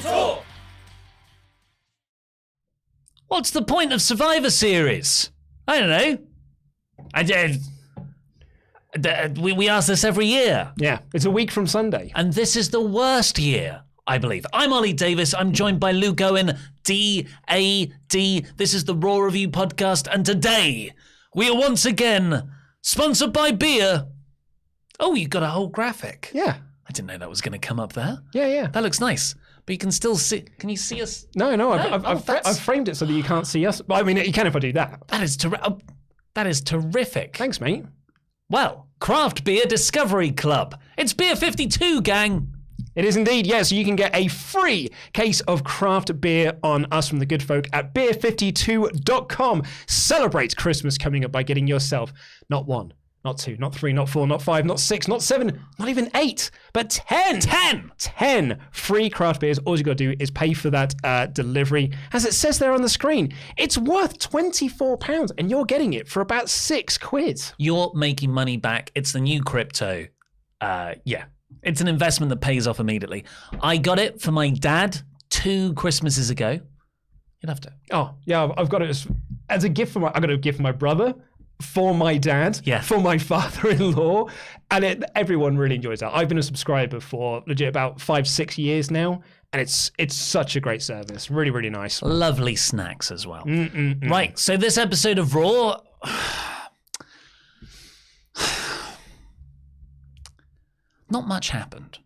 WrestleTalk! What's the point of Survivor Series? I don't know. We ask this every year. Yeah, it's a week from Sunday. And this is the worst year, I believe. I'm Ollie Davis. I'm joined by Luke Owen, D.A.D. This is the Raw Review Podcast. And today, we are once again sponsored by beer. Oh, you got a whole graphic. Yeah. I didn't know that was going to come up there. Yeah. That looks nice. But you can still see... Can you see us? No, I've framed it so that you can't see us. Well, I mean, you can if I do that. That is terrific. Thanks, mate. Well, Craft Beer Discovery Club. It's Beer 52, gang. It is indeed, yes. You can get a free case of craft beer on us from the good folk at beer52.com. Celebrate Christmas coming up by getting yourself not one, not two, not three, not four, not five, not six, not seven, not even 8, but 10. 10 free craft beers. All you got to do is pay for that delivery. As it says there on the screen, it's worth £24 and you're getting it for about £6. You're making money back. It's the new crypto. It's an investment that pays off immediately. I got it for my dad 2 Christmases ago. You'd have to. Oh, yeah, I've got it as a gift I got a gift for my brother, for my dad, for my father-in-law, and everyone really enjoys that. I've been a subscriber for legit about 5-6 years now, and it's such a great service. Really, really nice. Lovely snacks as well. Right, so this episode of Raw... Not much happened.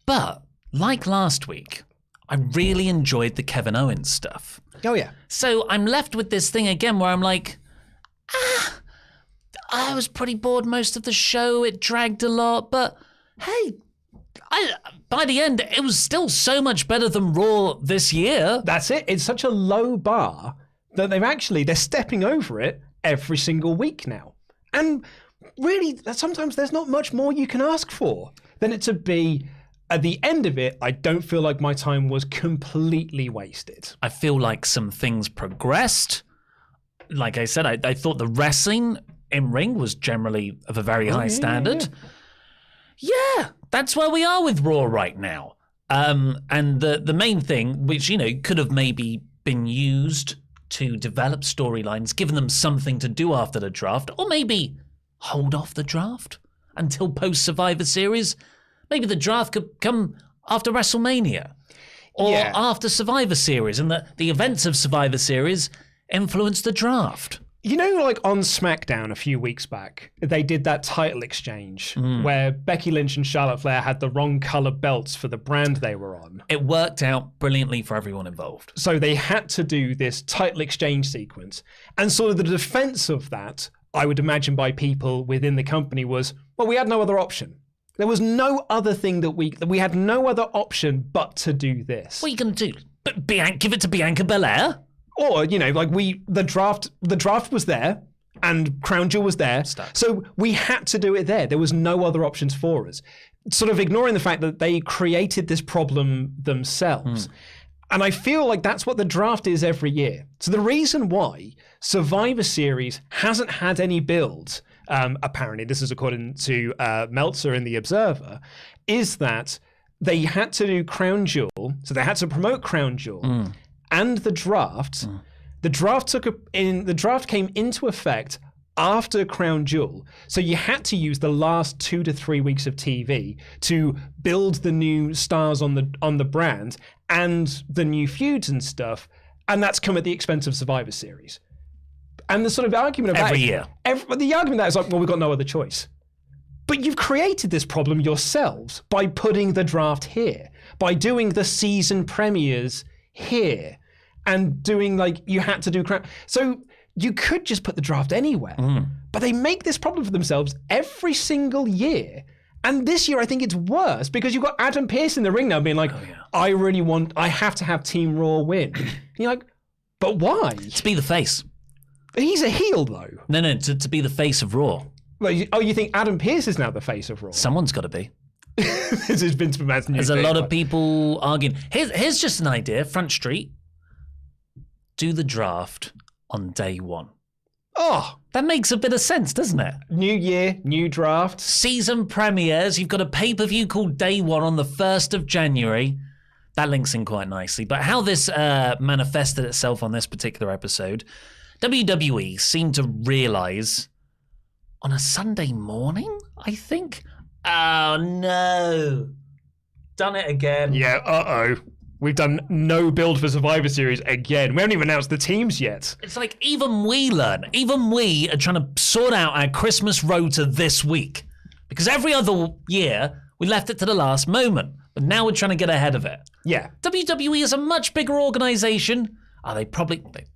But, like last week, I really enjoyed the Kevin Owens stuff. Oh, yeah. So I'm left with this thing again where I'm like, I was pretty bored most of the show. It dragged a lot. But, hey, by the end, it was still so much better than Raw this year. That's it. It's such a low bar that they're stepping over it every single week now. And... really, sometimes there's not much more you can ask for than it to be, at the end of it, I don't feel like my time was completely wasted. I feel like some things progressed. Like I said, I thought the wrestling in ring was generally of a very high standard. Yeah, that's where we are with Raw right now. And the main thing, which, could have maybe been used to develop storylines, given them something to do after the draft, or maybe... hold off the draft until post-Survivor Series. Maybe the draft could come after WrestleMania or after Survivor Series, and the events of Survivor Series influence the draft. Like on SmackDown a few weeks back, they did that title exchange where Becky Lynch and Charlotte Flair had the wrong color belts for the brand they were on. It worked out brilliantly for everyone involved. So they had to do this title exchange sequence. And sort of the defense of that, I would imagine by people within the company, was, well, we had no other option. There was no other thing that we had no other option but to do this. What are you going to do? But give it to Bianca Belair? Or, the draft was there and Crown Jewel was there. So we had to do it there. There was no other options for us. Sort of ignoring the fact that they created this problem themselves. And I feel like that's what the draft is every year. So the reason why Survivor Series hasn't had any build, apparently, this is according to Meltzer in The Observer, is that they had to do Crown Jewel, so they had to promote Crown Jewel, and the draft. The draft came into effect after Crown Jewel, so you had to use the last 2 to 3 weeks of TV to build the new stars on the brand and the new feuds and stuff, and that's come at the expense of Survivor Series. And the sort of argument of every year, the argument of that is like, well, we've got no other choice. But you've created this problem yourselves by putting the draft here, by doing the season premieres here, and doing you had to do so. You could just put the draft anywhere, but they make this problem for themselves every single year. And this year, I think it's worse because you've got Adam Pearce in the ring now being like, I have to have Team Raw win. And you're like, but why? To be the face. He's a heel, though. No, to be the face of Raw. Well, you think Adam Pearce is now the face of Raw? Someone's got to be. This is Vince McMahon's new There's a lot of people arguing. Here's just an idea, Front Street. Do the draft on day one. Oh, that makes a bit of sense, doesn't it? New year, new draft. Season premieres. You've got a pay-per-view called Day One on the 1st of January. that links in quite nicely. But how this manifested itself on this particular episode, WWE seemed to realize on a Sunday morning, I think. Oh, no. Done it again. Yeah, We've done no build for Survivor Series again. We haven't even announced the teams yet. It's like even we learn. Even we are trying to sort out our Christmas rota this week. Because every other year, we left it to the last moment. But now we're trying to get ahead of it. Yeah. WWE is a much bigger organization. Do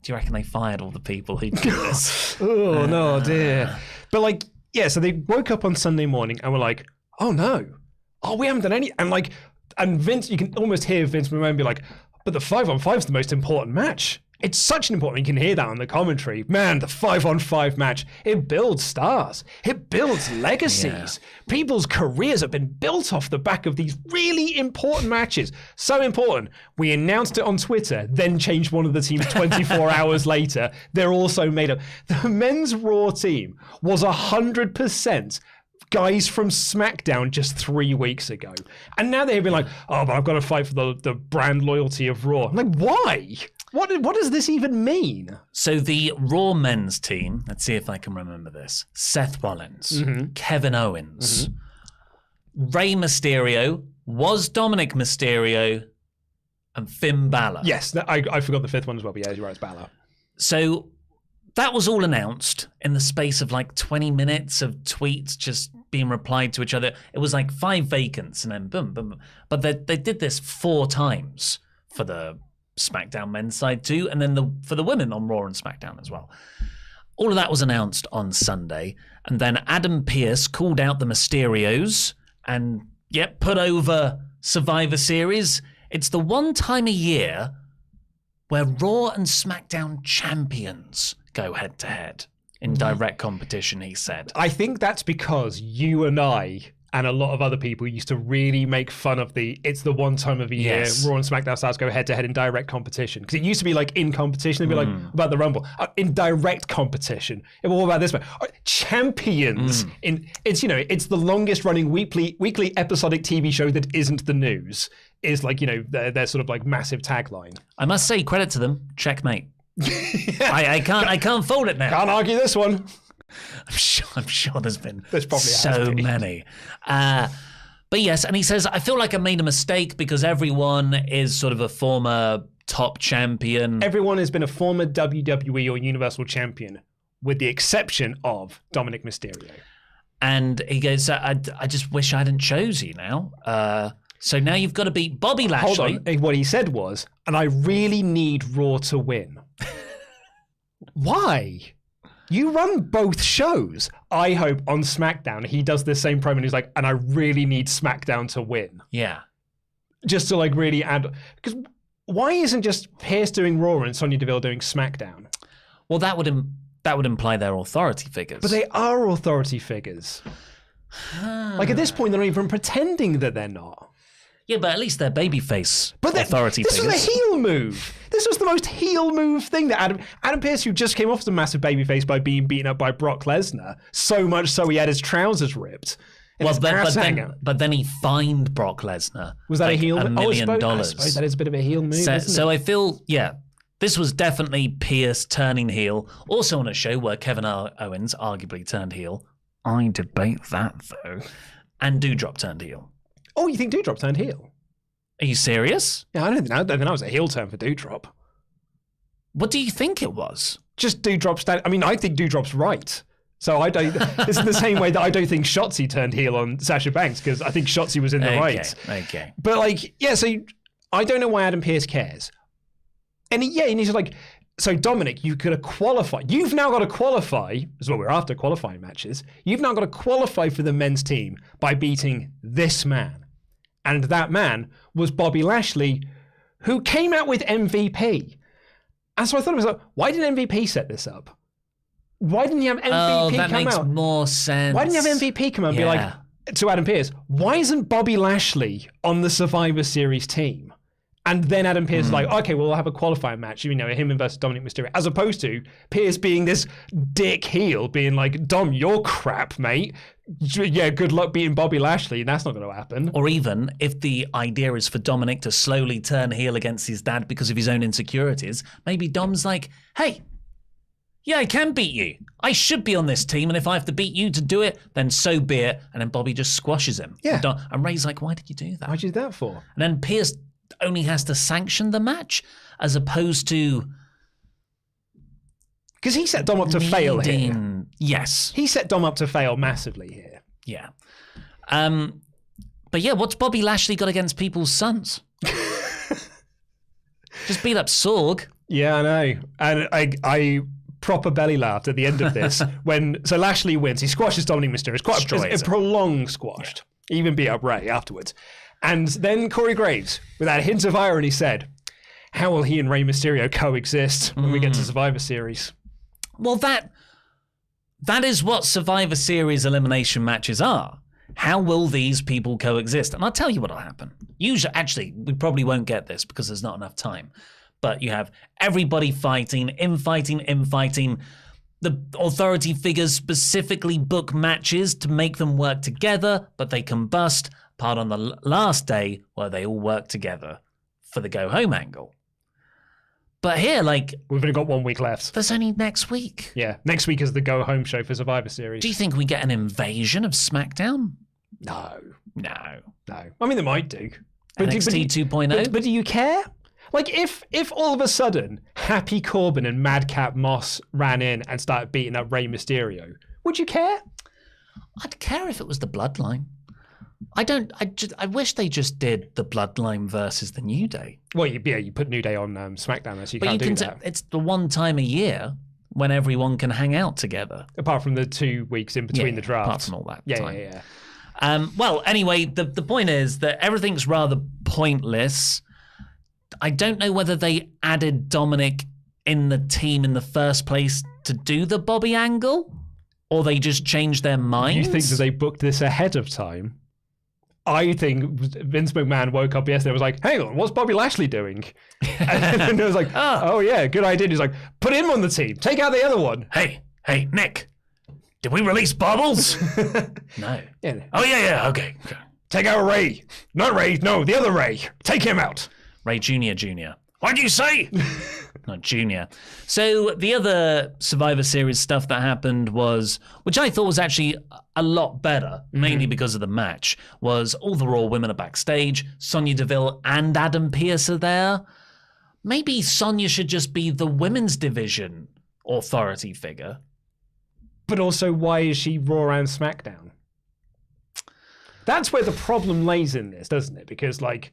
you reckon they fired all the people who did this? Oh, no, dear. But like, yeah, so they woke up on Sunday morning and were like, oh no. Oh, we haven't done any. And Vince, you can almost hear Vince McMahon be like, but the 5-on-5 is the most important match. It's such an important, you can hear that on the commentary. Man, the 5-on-5 match, it builds stars. It builds legacies. Yeah. People's careers have been built off the back of these really important matches. So important. We announced it on Twitter, then changed one of the teams 24 hours later. They're also made up. The men's Raw team was 100% guys from SmackDown just 3 weeks ago. And now they've been like, oh, but I've got to fight for the brand loyalty of Raw. I'm like, why? What does this even mean? So the Raw men's team, let's see if I can remember this. Seth Rollins, Kevin Owens, Rey Mysterio, was Dominic Mysterio, and Finn Balor. Yes, I forgot the fifth one as well, but yeah, you're right, it's Balor. So that was all announced in the space of like 20 minutes of tweets just being replied to each other. It was like 5 vacants and then boom, boom. But they did this 4 times for the SmackDown men's side too, and then for the women on Raw and SmackDown as well. All of that was announced on Sunday, and then Adam Pearce called out the Mysterios and put over Survivor Series. It's the one time a year where Raw and SmackDown champions go head to head in direct competition, he said. I think that's because you and I and a lot of other people used to really make fun of it's the one time of a year Raw and SmackDown stars go head to head in direct competition. Because it used to be like in competition, they'd be like, about the Rumble. In direct competition. What about this one? Champions. It's the longest running weekly episodic TV show that isn't the news. Is like, their sort of like massive tagline. I must say, credit to them, checkmate. I can't fold it now. Can't argue this one. I'm sure there's probably so many. But yes, and he says, I feel like I made a mistake because everyone is sort of a former top champion. Everyone has been a former WWE or Universal Champion, with the exception of Dominic Mysterio. And he goes, I just wish I hadn't chose you now. So now you've got to beat Bobby Lashley. Hold on. What he said was, and I really need Raw to win. Why? You run both shows. I hope on SmackDown he does the same promo and he's like, and I really need SmackDown to win. Yeah. Just to like really add, because why isn't just Pearce doing Raw and Sonya Deville doing SmackDown? Well, that would imply they're authority figures. But they are authority figures. Like at this point, they're not even pretending that they're not. Yeah, but at least they're babyface authority figures. This was a heel move. This was the most heel move thing that Adam Pearce, who just came off the massive babyface by being beaten up by Brock Lesnar, so much so he had his trousers ripped. But then he fined Brock Lesnar. Was that a heel move? $1 million. I suppose that is a bit of a heel move, so I feel, this was definitely Pearce turning heel. Also on a show where Kevin Owens arguably turned heel. I debate that, though. And Doudrop turned heel. Oh, you think Doudrop turned heel? Are you serious? Yeah, I don't think that was a heel turn for Doudrop. What do you think it was? Just Doudrop I mean, I think Doudrop's right. So I don't. This is the same way that I don't think Shotzi turned heel on Sasha Banks, because I think Shotzi was in the right. Okay. But like, so I don't know why Adam Pearce cares. And he's like, so Dominic, you could have qualified. You've now got to qualify, as well, we're after qualifying matches. You've now got to qualify for the men's team by beating this man. And that man was Bobby Lashley, who came out with MVP. And so I thought, why did MVP set this up? Why didn't you have MVP come out? Oh, that makes more sense. Why didn't you have MVP come out and be like, to Adam Pearce, why isn't Bobby Lashley on the Survivor Series team? And then Adam Pearce is like, okay, well, we'll have a qualifying match, him versus Dominic Mysterio, as opposed to Pearce being this dick heel, being like, Dom, you're crap, mate. Yeah, good luck beating Bobby Lashley. That's not going to happen. Or even if the idea is for Dominic to slowly turn heel against his dad because of his own insecurities, maybe Dom's like, hey, yeah, I can beat you. I should be on this team, and if I have to beat you to do it, then so be it. And then Bobby just squashes him. Yeah. And Ray's like, why did you do that? Why'd you do that for? And then Pearce only has to sanction the match as opposed to... Because he set Dom up to fail here. Yes. He set Dom up to fail massively here. Yeah. But yeah, what's Bobby Lashley got against people's sons? Just beat up Sorg. Yeah, I know. And I proper belly laughed at the end of this so Lashley wins. He squashes Dominic Mysterio. It's quite a prolonged squash. Yeah. Even beat up Ray afterwards. And then Corey Graves, without a hint of irony, said, how will he and Rey Mysterio coexist when we get to Survivor Series? Well, that is what Survivor Series elimination matches are. How will these people coexist? And I'll tell you what'll happen. Usually, actually, we probably won't get this because there's not enough time. But you have everybody fighting, infighting. The authority figures specifically book matches to make them work together, but they combust, apart on the last day where they all work together for the go-home angle. But here, like... We've only got 1 week left. There's only next week. Yeah, next week is the go-home show for Survivor Series. Do you think we get an invasion of SmackDown? No. No. I mean, they might do. But NXT 2.0? But do you care? Like, if all of a sudden Happy Corbin and Madcap Moss ran in and started beating up Rey Mysterio, would you care? I'd care if it was the Bloodline. I wish they just did the Bloodline versus the New Day. Well, you put New Day on SmackDown, so you can't do that. It's the one time a year when everyone can hang out together. Apart from the 2 weeks in between the drafts. Apart from all that time. Yeah. Well, anyway, the point is that everything's rather pointless. I don't know whether they added Dominic in the team in the first place to do the Bobby angle, or they just changed their minds. You think that they booked this ahead of time? I think Vince McMahon woke up yesterday and was like, hang on, what's Bobby Lashley doing? And it was like, oh yeah, good idea. He's like, put him on the team. Take out the other one. Hey, Nick, did we release Bubbles? No. Yeah. Oh, yeah, okay. Take out Ray. Not Ray, no, the other Ray. Take him out. Ray Jr. What'd you say? Not Junior. So the other Survivor Series stuff that happened was, which I thought was actually a lot better, mainly because of the match, was all the Raw women are backstage. Sonya Deville and Adam Pearce are there. Maybe Sonya should just be the women's division authority figure. But also, why is she Raw and SmackDown? That's where the problem lays in this, doesn't it? Because, like...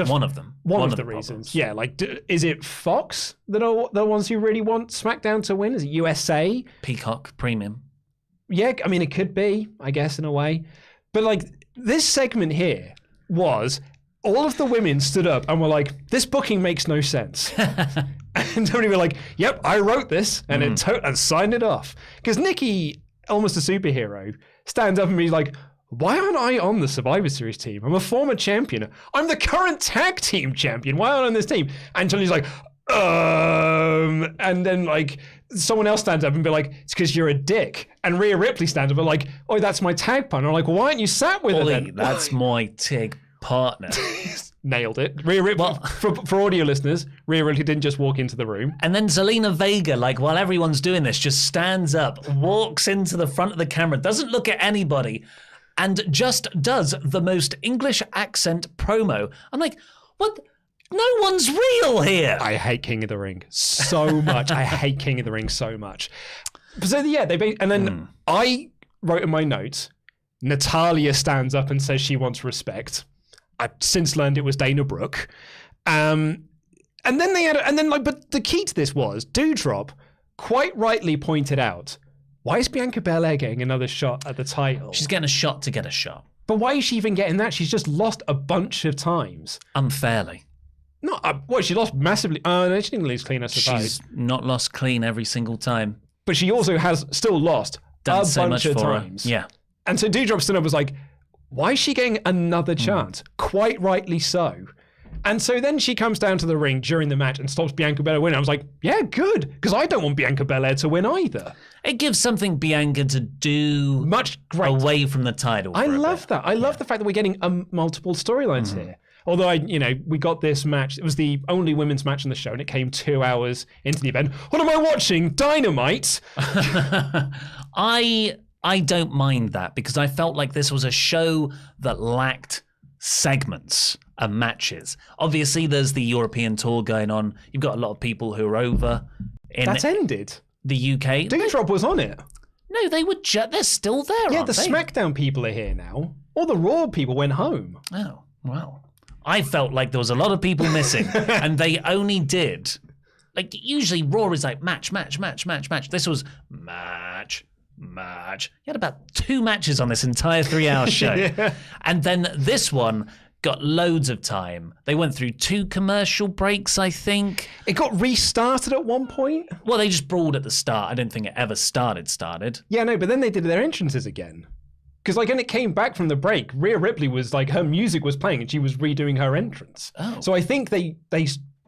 One of them. One of the reasons. Yeah, like, is it Fox that are the ones who really want SmackDown to win? Is it USA? Peacock Premium. Yeah, I mean, it could be, I guess, in a way. But, like, this segment here was all of the women stood up and were like, this booking makes no sense. And somebody were like, yep, I wrote this and and signed it off. Because Nikki, almost a superhero, stands up and be like, why aren't I on the Survivor Series team? I'm a former champion. I'm the current tag team champion. Why aren't I on this team? And Tony's like, and then like someone else stands up and be like, it's because you're a dick. And Rhea Ripley stands up and like, oh, that's my tag partner. I'm like, well, why aren't you sat with her then? That's my tag partner. Nailed it. Rhea Ripley, well, for audio listeners, Rhea Ripley didn't just walk into the room. And then Zelina Vega, like while everyone's doing this, just stands up, walks into the front of the camera, doesn't look at anybody, and just does the most English accent promo. I'm like, what? No one's real here. I hate King of the Ring so much. I hate King of the Ring so much. So yeah, and then I wrote in my notes, Natalya stands up and says she wants respect. I've since learned it was Dana Brooke. And then but the key to this was Doudrop quite rightly pointed out, why is Bianca Belair getting another shot at the title? She's getting a shot to get a shot. But why is she even getting that? She's just lost a bunch of times. Unfairly. No, she lost massively. No, she didn't lose clean, I suppose. She's not lost clean every single time. But she also has still lost a bunch of times. Her. Yeah. And so Doudrop stood up and was like, why is she getting another chance? Quite rightly so. And so then she comes down to the ring during the match and stops Bianca Belair winning. I was like, yeah, good, because I don't want Bianca Belair to win either. It gives something Bianca to do much great away from the title. I love that. I love the fact that we're getting multiple storylines here. Although we got this match. It was the only women's match on the show, and it came 2 hours into the event. What am I watching? Dynamite. I don't mind that because I felt like this was a show that lacked segments and matches. Obviously, there's the European tour going on. You've got a lot of people who are over. That's ended. The UK. Doudrop was on it. No, they were. They're still there. Yeah, aren't the they? SmackDown people are here now. All the Raw people went home. Oh, well. I felt like there was a lot of people missing, and they only did. Like, usually Raw is like match. This was match. You had about 2 matches on this entire 3-hour show. Yeah. And then this one got loads of time. They went through 2 commercial breaks, I think. It got restarted at one point. Well, they just brawled at the start. I don't think it ever started. Yeah, no, but then they did their entrances again. Because when it came back from the break, Rhea Ripley was like, her music was playing and she was redoing her entrance. Oh. So I think they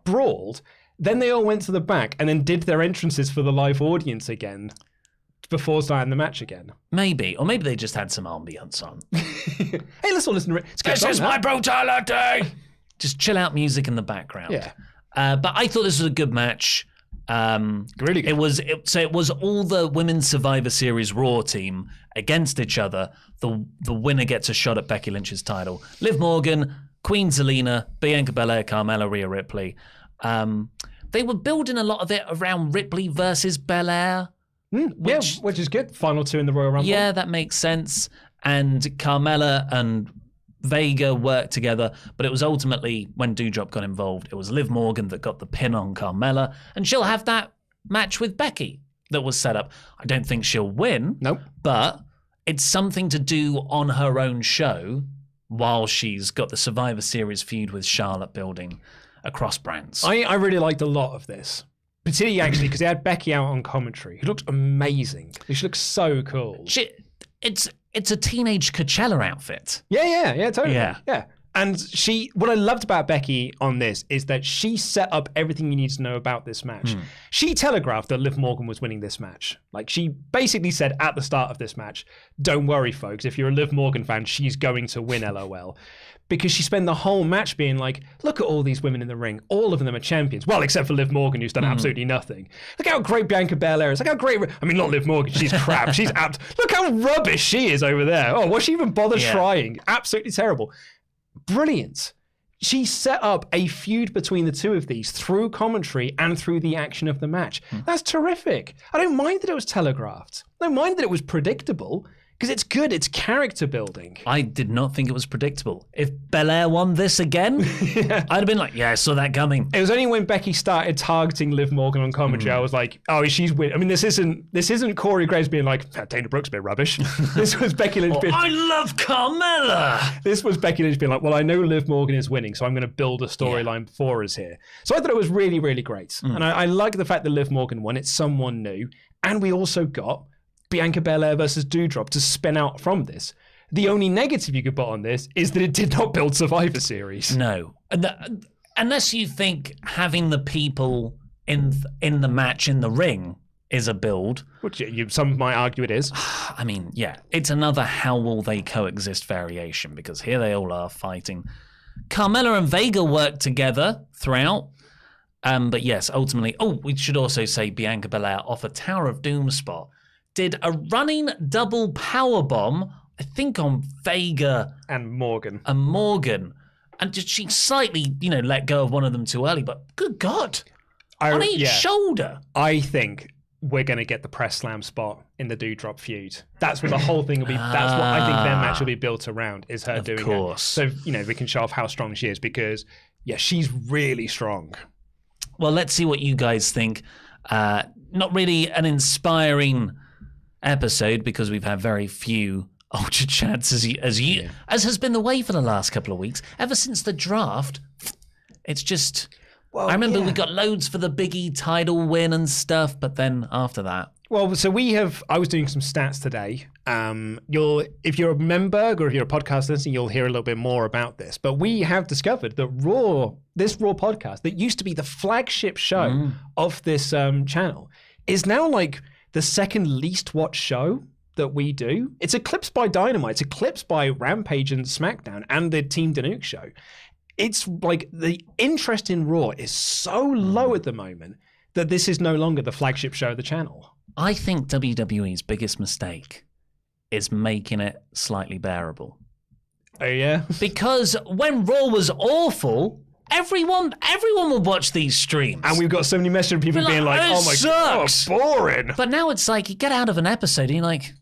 brawled, then they all went to the back and then did their entrances for the live audience again before starting the match again. Maybe. Or maybe they just had some ambience on. Hey, let's all listen to it. This is my brutality! Just chill out music in the background. Yeah. But I thought this was a good match. Really good. It was all the Women's Survivor Series Raw team against each other. The winner gets a shot at Becky Lynch's title. Liv Morgan, Queen Zelina, Bianca Belair, Carmella, Rhea Ripley. They were building a lot of it around Ripley versus Belair. Which is good. Final 2 in the Royal Rumble. Yeah, that makes sense. And Carmella and Vega worked together, but it was ultimately when Doudrop got involved, it was Liv Morgan that got the pin on Carmella, and she'll have that match with Becky that was set up. I don't think she'll win. Nope. But it's something to do on her own show while she's got the Survivor Series feud with Charlotte building across brands. I really liked a lot of this. Particularly, actually, because they had Becky out on commentary, who looked amazing. She looks so cool. It's a teenage Coachella outfit. Yeah, totally. Yeah. And what I loved about Becky on this is that she set up everything you need to know about this match. She telegraphed that Liv Morgan was winning this match. Like, she basically said at the start of this match, don't worry, folks, if you're a Liv Morgan fan, she's going to win, LOL. Because she spent the whole match being like, look at all these women in the ring. All of them are champions. Well, except for Liv Morgan, who's done absolutely nothing. Look how great Bianca Belair is. Look how great... not Liv Morgan. She's crap. She's apt. Look how rubbish she is over there. Oh, was she even bother trying? Absolutely terrible. Brilliant. She set up a feud between the two of these through commentary and through the action of the match. That's terrific. I don't mind that it was telegraphed. I don't mind that it was predictable. Because it's good, it's character building. I did not think it was predictable. If Belair won this again, I'd have been like, yeah, I saw that coming. It was only when Becky started targeting Liv Morgan on commentary, I was like, oh, she's winning. I mean, this isn't Corey Graves being like, Dana Brooks a bit rubbish. This was Becky Lynch being... I love Carmella! This was Becky Lynch being like, well, I know Liv Morgan is winning, so I'm going to build a storyline for us here. So I thought it was really, really great. And I like the fact that Liv Morgan won. It's someone new. And we also got Bianca Belair versus Doudrop to spin out from this. The only negative you could put on this is that it did not build Survivor Series. No. Unless you think having the people in the match in the ring is a build. Which some might argue it is. I mean, yeah. It's another how will they coexist variation because here they all are fighting. Carmella and Vega worked together throughout. But yes, ultimately... Oh, we should also say Bianca Belair off a Tower of Doom spot did a running double powerbomb, I think on Vega and Morgan. And did she slightly, let go of one of them too early, but good God. On each shoulder. I think we're going to get the press slam spot in the Doudrop feud. That's what the whole thing will be. That's what I think their match will be built around, is her doing it. Of course. So, we can show off how strong she is because, she's really strong. Well, let's see what you guys think. Not really an inspiring episode because we've had very few Ultrachats as has been the way for the last couple of weeks. Ever since the draft, it's just... Well, I remember we got loads for the Big E title win and stuff, but then after that... Well, so I was doing some stats today, if you're a member or if you're a podcast listener, you'll hear a little bit more about this. But we have discovered that this Raw podcast that used to be the flagship show of this channel is now like the second least watched show that we do. It's eclipsed by Dynamite. It's eclipsed by Rampage and SmackDown and the Team Danuke show. It's like the interest in Raw is so low at the moment that this is no longer the flagship show of the channel. I think WWE's biggest mistake is making it slightly bearable. Oh, yeah? Because when Raw was awful, everyone would watch these streams. And we've got so many messages of people being like, oh my God, boring. But now it's like you get out of an episode and you're like,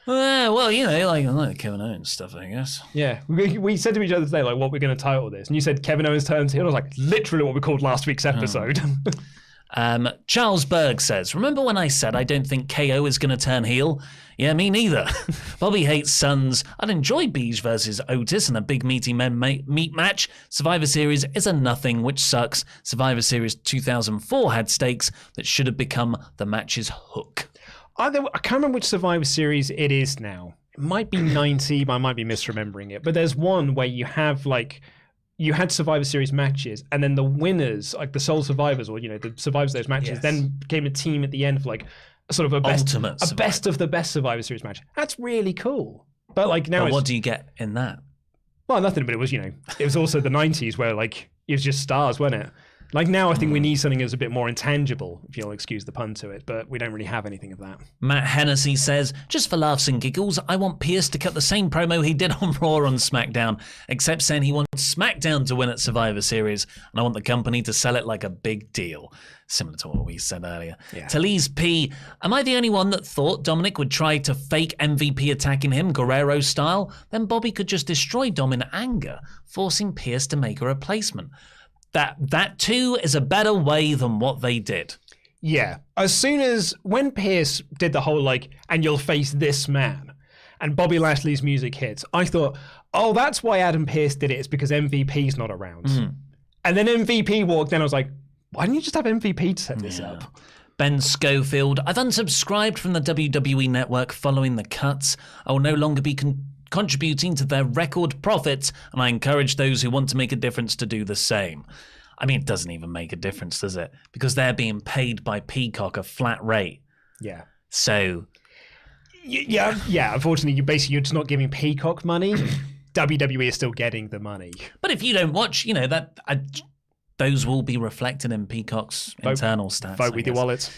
well, you know, like I like Kevin Owens stuff, I guess. Yeah. We said to each other today, like, what we're going to title this. And you said Kevin Owens turns heel. I was like, literally what we called last week's episode. Charles Berg says, remember when I said I don't think KO is going to turn heel? Yeah, me neither. Bobby hates Sons. I'd enjoy Beige versus Otis in a big meaty meat match. Survivor Series is a nothing, which sucks. Survivor Series 2004 had stakes that should have become the match's hook. I can't remember which Survivor Series it is now. It might be 90, but I might be misremembering it. But there's one where you have like... You had Survivor Series matches, and then the winners, like the sole survivors, or, you know, the survivors of those matches, then became a team at the end for like sort of a best of the best Survivor Series match. That's really cool. But like now, what do you get in that? Well, nothing. But it was, you know, it was also the 90s where like it was just stars, wasn't it? Like now, I think we need something that's a bit more intangible, if you'll excuse the pun to it, but we don't really have anything of that. Matt Hennessy says, just for laughs and giggles, I want Pierce to cut the same promo he did on Raw on SmackDown, except saying he wants SmackDown to win at Survivor Series, and I want the company to sell it like a big deal. Similar to what we said earlier. Yeah. Talise P, am I the only one that thought Dominic would try to fake MVP attacking him, Guerrero style? Then Bobby could just destroy Dom in anger, forcing Pierce to make a replacement. That too is a better way than what they did. Yeah. As soon as when Pierce did the whole like, and you'll face this man, and Bobby Lashley's music hits, I thought, oh, that's why Adam Pearce did it. It's because MVP's not around. And then MVP walked in. I was like, why didn't you just have MVP to set this up? Ben Schofield, I've unsubscribed from the WWE Network following the cuts. I will no longer be contributing to their record profits, and I encourage those who want to make a difference to do the same. I mean, it doesn't even make a difference, does it? Because they're being paid by Peacock a flat rate. Yeah. So... Yeah. Unfortunately, you're just not giving Peacock money. WWE is still getting the money. But if you don't watch, you know, those will be reflected in Peacock's internal stats. Vote with your wallet.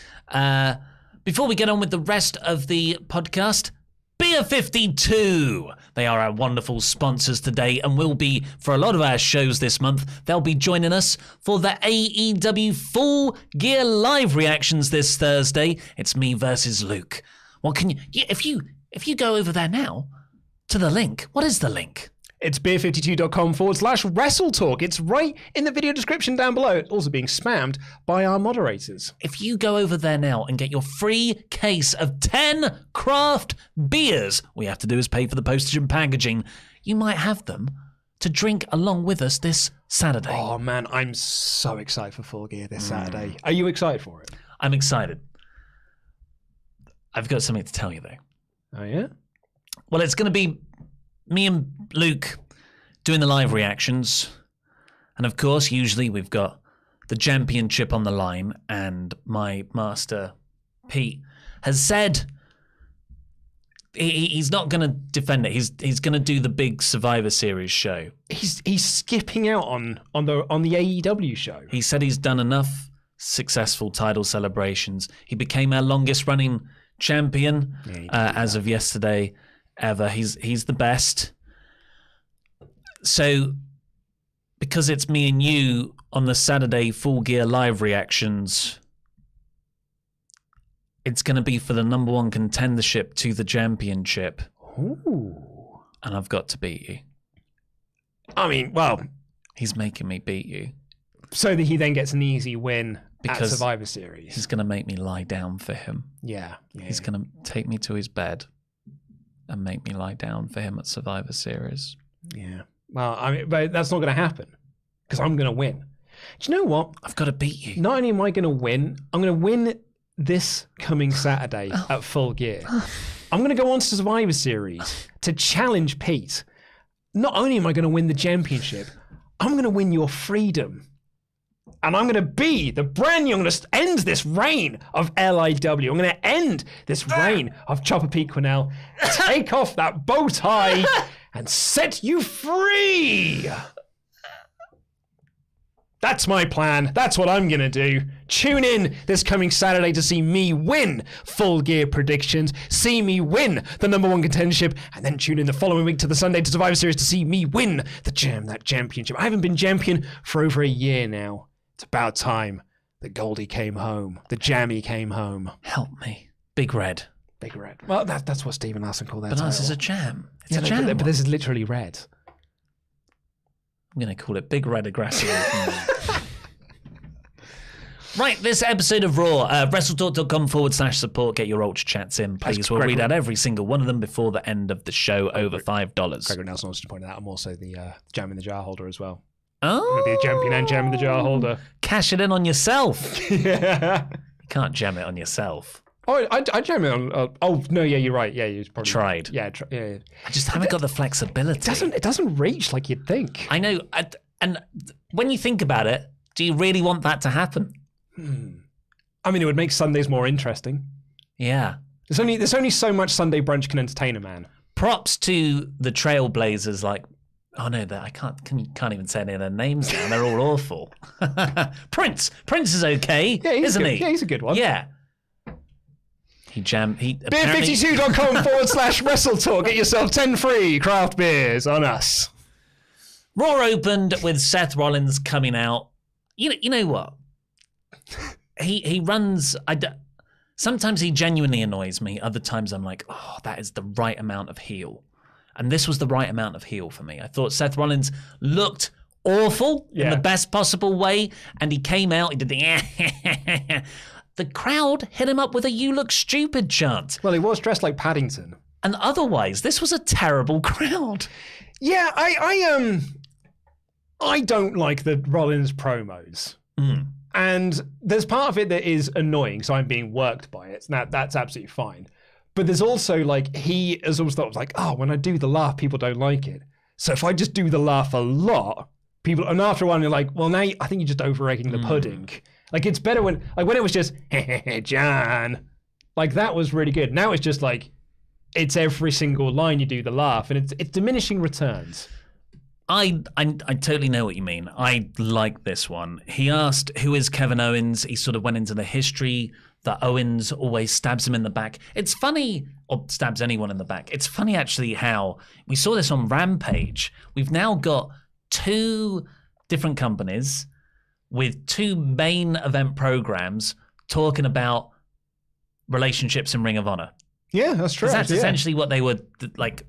Before we get on with the rest of the podcast... Beer 52. They are our wonderful sponsors today and will be for a lot of our shows this month. They'll be joining us for the AEW Full Gear live reactions this Thursday. It's me versus Luke. What can you... If you go over there now to the link, what is the link? It's beer52.com/WrestleTalk. It's right in the video description down below. It's also being spammed by our moderators. If you go over there now and get your free case of 10 craft beers, all you have to do is pay for the postage and packaging. You might have them to drink along with us this Saturday. Oh, man, I'm so excited for Full Gear this Saturday. Are you excited for it? I'm excited. I've got something to tell you, though. Oh, yeah? Well, it's going to be... me and Luke doing the live reactions. And of course, usually we've got the championship on the line. And my master, Pete, has said he's not going to defend it. He's going to do the big Survivor Series show. He's skipping out on the AEW show. He said he's done enough successful title celebrations. He became our longest running champion as of yesterday ever. He's the best. So because it's me and you on the Saturday Full Gear live reactions, it's going to be for the number one contendership to the championship. Ooh. And I've got to beat you. I mean, well, he's making me beat you. So that he then gets an easy win at Survivor Series. He's going to make me lie down for him. Yeah. He's going to take me to his bed and make me lie down for him at Survivor Series. Yeah. Well, I mean, but that's not going to happen because I'm going to win. Do you know what? I've got to beat you. Not only am I going to win, I'm going to win this coming Saturday at Full Gear. I'm going to go on to Survivor Series to challenge Pete. Not only am I going to win the championship, I'm going to win your freedom. And I'm going to be the brand new. I'm going to end this reign of LIW. I'm going to end this reign of Chopper Pete Quinnell. Take off that bow tie and set you free. That's my plan. That's what I'm going to do. Tune in this coming Saturday to see me win Full Gear Predictions, see me win the #1 contendership, and then tune in the following week to the Sunday to Survivor Series to see me win that championship. I haven't been champion for over a year now. It's about time the Goldie came home. The Jammy came home. Help me. Big Red. Big Red. Well, that's what Stephen Larson called that. But title. ours is a jam. It's a no, jam. but this is literally red. I'm going to call it Big Red Aggressive. Right, this episode of Raw, WrestleTalk.com/support. Get your Ultrachats in, please. We'll read out every single one of them before the end of the show, over $5. Gregory Nelson also pointed out I'm also the Jam in the Jar holder as well. Oh. I'm going to be a champion and Jam in the Jar holder. Cash it in on yourself. Yeah. You can't jam it on yourself. Oh, I jam it on... oh, no, yeah, you're right. Yeah, you probably... Tried. Yeah, yeah. I just haven't got the flexibility. It doesn't reach like you'd think. I know. And when you think about it, do you really want that to happen? I mean, it would make Sundays more interesting. Yeah. There's only so much Sunday brunch can entertain a man. Props to the Trailblazers, like, oh no, I can't even say any of their names now. They're all awful. Prince is okay, isn't he? Yeah, he's a good one. Yeah. Beer52.com/WrestleTalk. Get yourself 10 free craft beers on us. Raw opened with Seth Rollins coming out. You know what? He runs. Sometimes he genuinely annoys me. Other times I'm like, oh, that is the right amount of heel. And this was the right amount of heel for me. I thought Seth Rollins looked awful in the best possible way. And he came out, he did the the crowd hit him up with a "you look stupid" chant. Well, he was dressed like Paddington. And otherwise, this was a terrible crowd. Yeah, I don't like the Rollins promos. And there's part of it that is annoying, so I'm being worked by it. That's absolutely fine. But there's also, like, he has always thought, like, oh, when I do the laugh, people don't like it. So if I just do the laugh a lot, people, and after a while, you're like, well, now I think you're just over-egging the pudding. Like, it's better when it was just, John. Like, that was really good. Now it's just like, it's every single line you do the laugh, and it's diminishing returns. I totally know what you mean. I like this one. He asked, who is Kevin Owens? He sort of went into the history that Owens always stabs him in the back. It's funny, or stabs anyone in the back. It's funny, actually, how we saw this on Rampage. We've now got 2 different companies with 2 main event programs talking about relationships in Ring of Honor. Yeah, that's true. That's essentially what they were, like,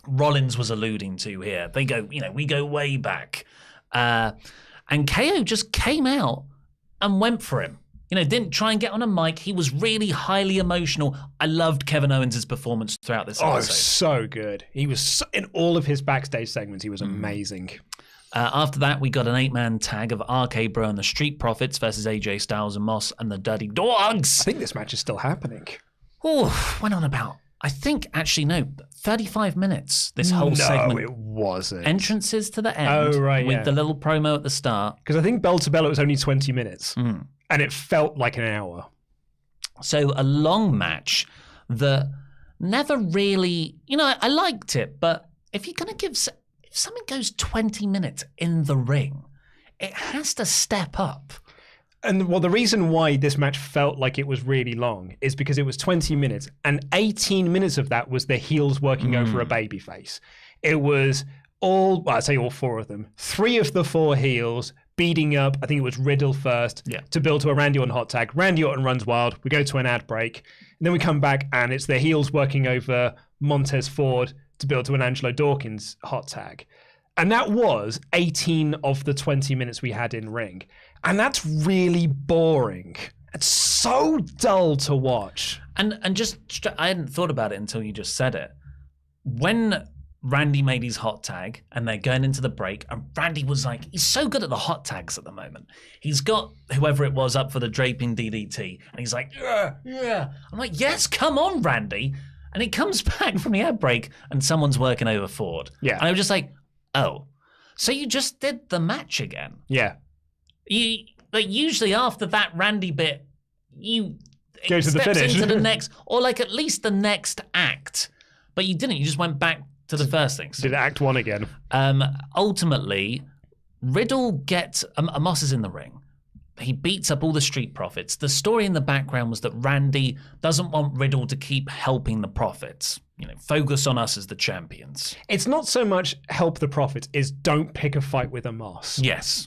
Rollins was alluding to here. They go, we go way back. And KO just came out and went for him. Didn't try and get on a mic. He was really highly emotional. I loved Kevin Owens' performance throughout this episode. Oh, so good. He was, in all of his backstage segments, he was amazing. After that, we got an 8-man tag of RK Bro and the Street Profits versus AJ Styles and Moss and the Dirty Dogs. I think this match is still happening. Oh, went on about, I think, actually, no, 35 minutes, this whole segment. No, it wasn't. Entrances to the end with the little promo at the start. Because I think bell to bell it was only 20 minutes. And it felt like an hour. So a long match that never really, I liked it, but if you're going to if something goes 20 minutes in the ring, it has to step up. And well, the reason why this match felt like it was really long is because it was 20 minutes and 18 minutes of that was the heels working over a babyface. It was I'd say all 4 of them. 3 of the 4 heels beating up, I think it was Riddle first, to build to a Randy Orton hot tag. Randy Orton runs wild. We go to an ad break. And then we come back and it's the heels working over Montez Ford to build to an Angelo Dawkins hot tag. And that was 18 of the 20 minutes we had in ring. And that's really boring. It's so dull to watch. And just, I hadn't thought about it until you just said it. When Randy made his hot tag and they're going into the break, and Randy was like, he's so good at the hot tags at the moment. He's got whoever it was up for the draping DDT and he's like, yeah. I'm like, yes, come on, Randy. And he comes back from the ad break and someone's working over Ford. Yeah. And I was just like, oh, so you just did the match again? Yeah. You like usually after that Randy bit, you go to the finish. into the next, or like at least the next act. But you didn't. You just went back to the first things. Did Act 1 again. Ultimately, Riddle gets Amos is in the ring. He beats up all the Street Profits. The story in the background was that Randy doesn't want Riddle to keep helping the Profits. Focus on us as the champions. It's not so much help the Profits, is don't pick a fight with Amos. Yes.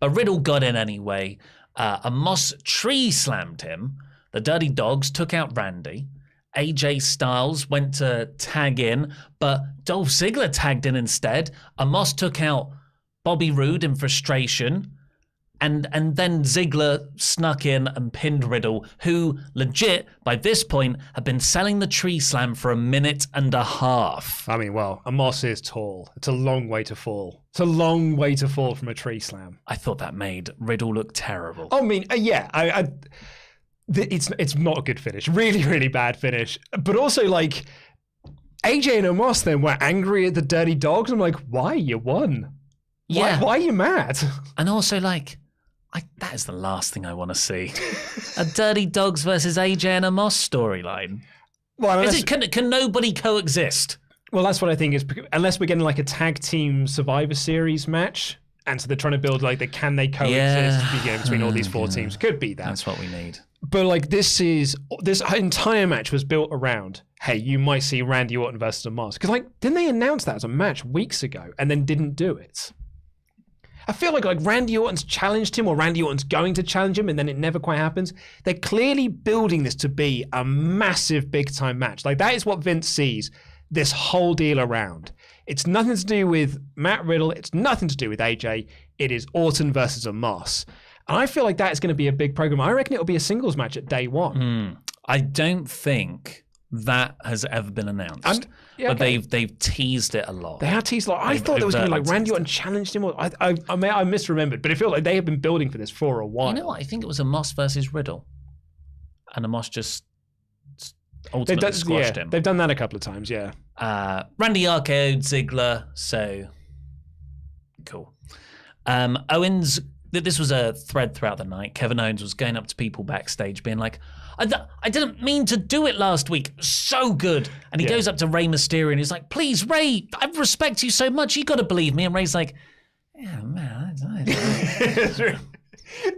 But Riddle got in anyway. Amos tree slammed him. The Dirty Dogs took out Randy. AJ Styles went to tag in, but Dolph Ziggler tagged in instead. Amos took out Bobby Roode in frustration. And then Ziggler snuck in and pinned Riddle, who legit, by this point, had been selling the tree slam for 1.5 minutes. I mean, well, Amos is tall. It's a long way to fall. It's a long way to fall from a tree slam. I thought that made Riddle look terrible. I mean, yeah, it's not a good finish. Really, really bad finish. But also, like, AJ and Amos then were angry at the Dirty Dogs. I'm like, why? You won. Yeah. Why are you mad? And also, like, that is the last thing I want to see. A Dirty Dogs versus AJ and Amos storyline. Well, can nobody coexist? Well, that's what I think is, unless we're getting like a tag team Survivor Series match, and so they're trying to build like the can they coexist between all these 4 teams. Could be that. That's what we need. But like this entire match was built around, hey, you might see Randy Orton versus Amos. Because like, didn't they announce that as a match weeks ago and then didn't do it? I feel like Randy Orton's challenged him, or Randy Orton's going to challenge him, and then it never quite happens. They're clearly building this to be a massive big-time match. Like, that is what Vince sees this whole deal around. It's nothing to do with Matt Riddle. It's nothing to do with AJ. It is Orton versus Amos. And I feel like that is going to be a big program. I reckon it'll be a singles match at day 1. I don't think that has ever been announced. But they've teased it a lot. They have teased a lot. I thought there was going to be like Randy Orton challenged him. I misremembered, but it feels like they have been building for this for a while. You know what? I think it was Amos versus Riddle. And Amos just ultimately squashed him. They've done that a couple of times, yeah. Randy RKO'd Ziggler, so cool. Owens, this was a thread throughout the night. Kevin Owens was going up to people backstage being like, I didn't mean to do it last week. So good. And he goes up to Rey Mysterio and he's like, please, Rey, I respect you so much. You got to believe me. And Rey's like, yeah, man, I don't know.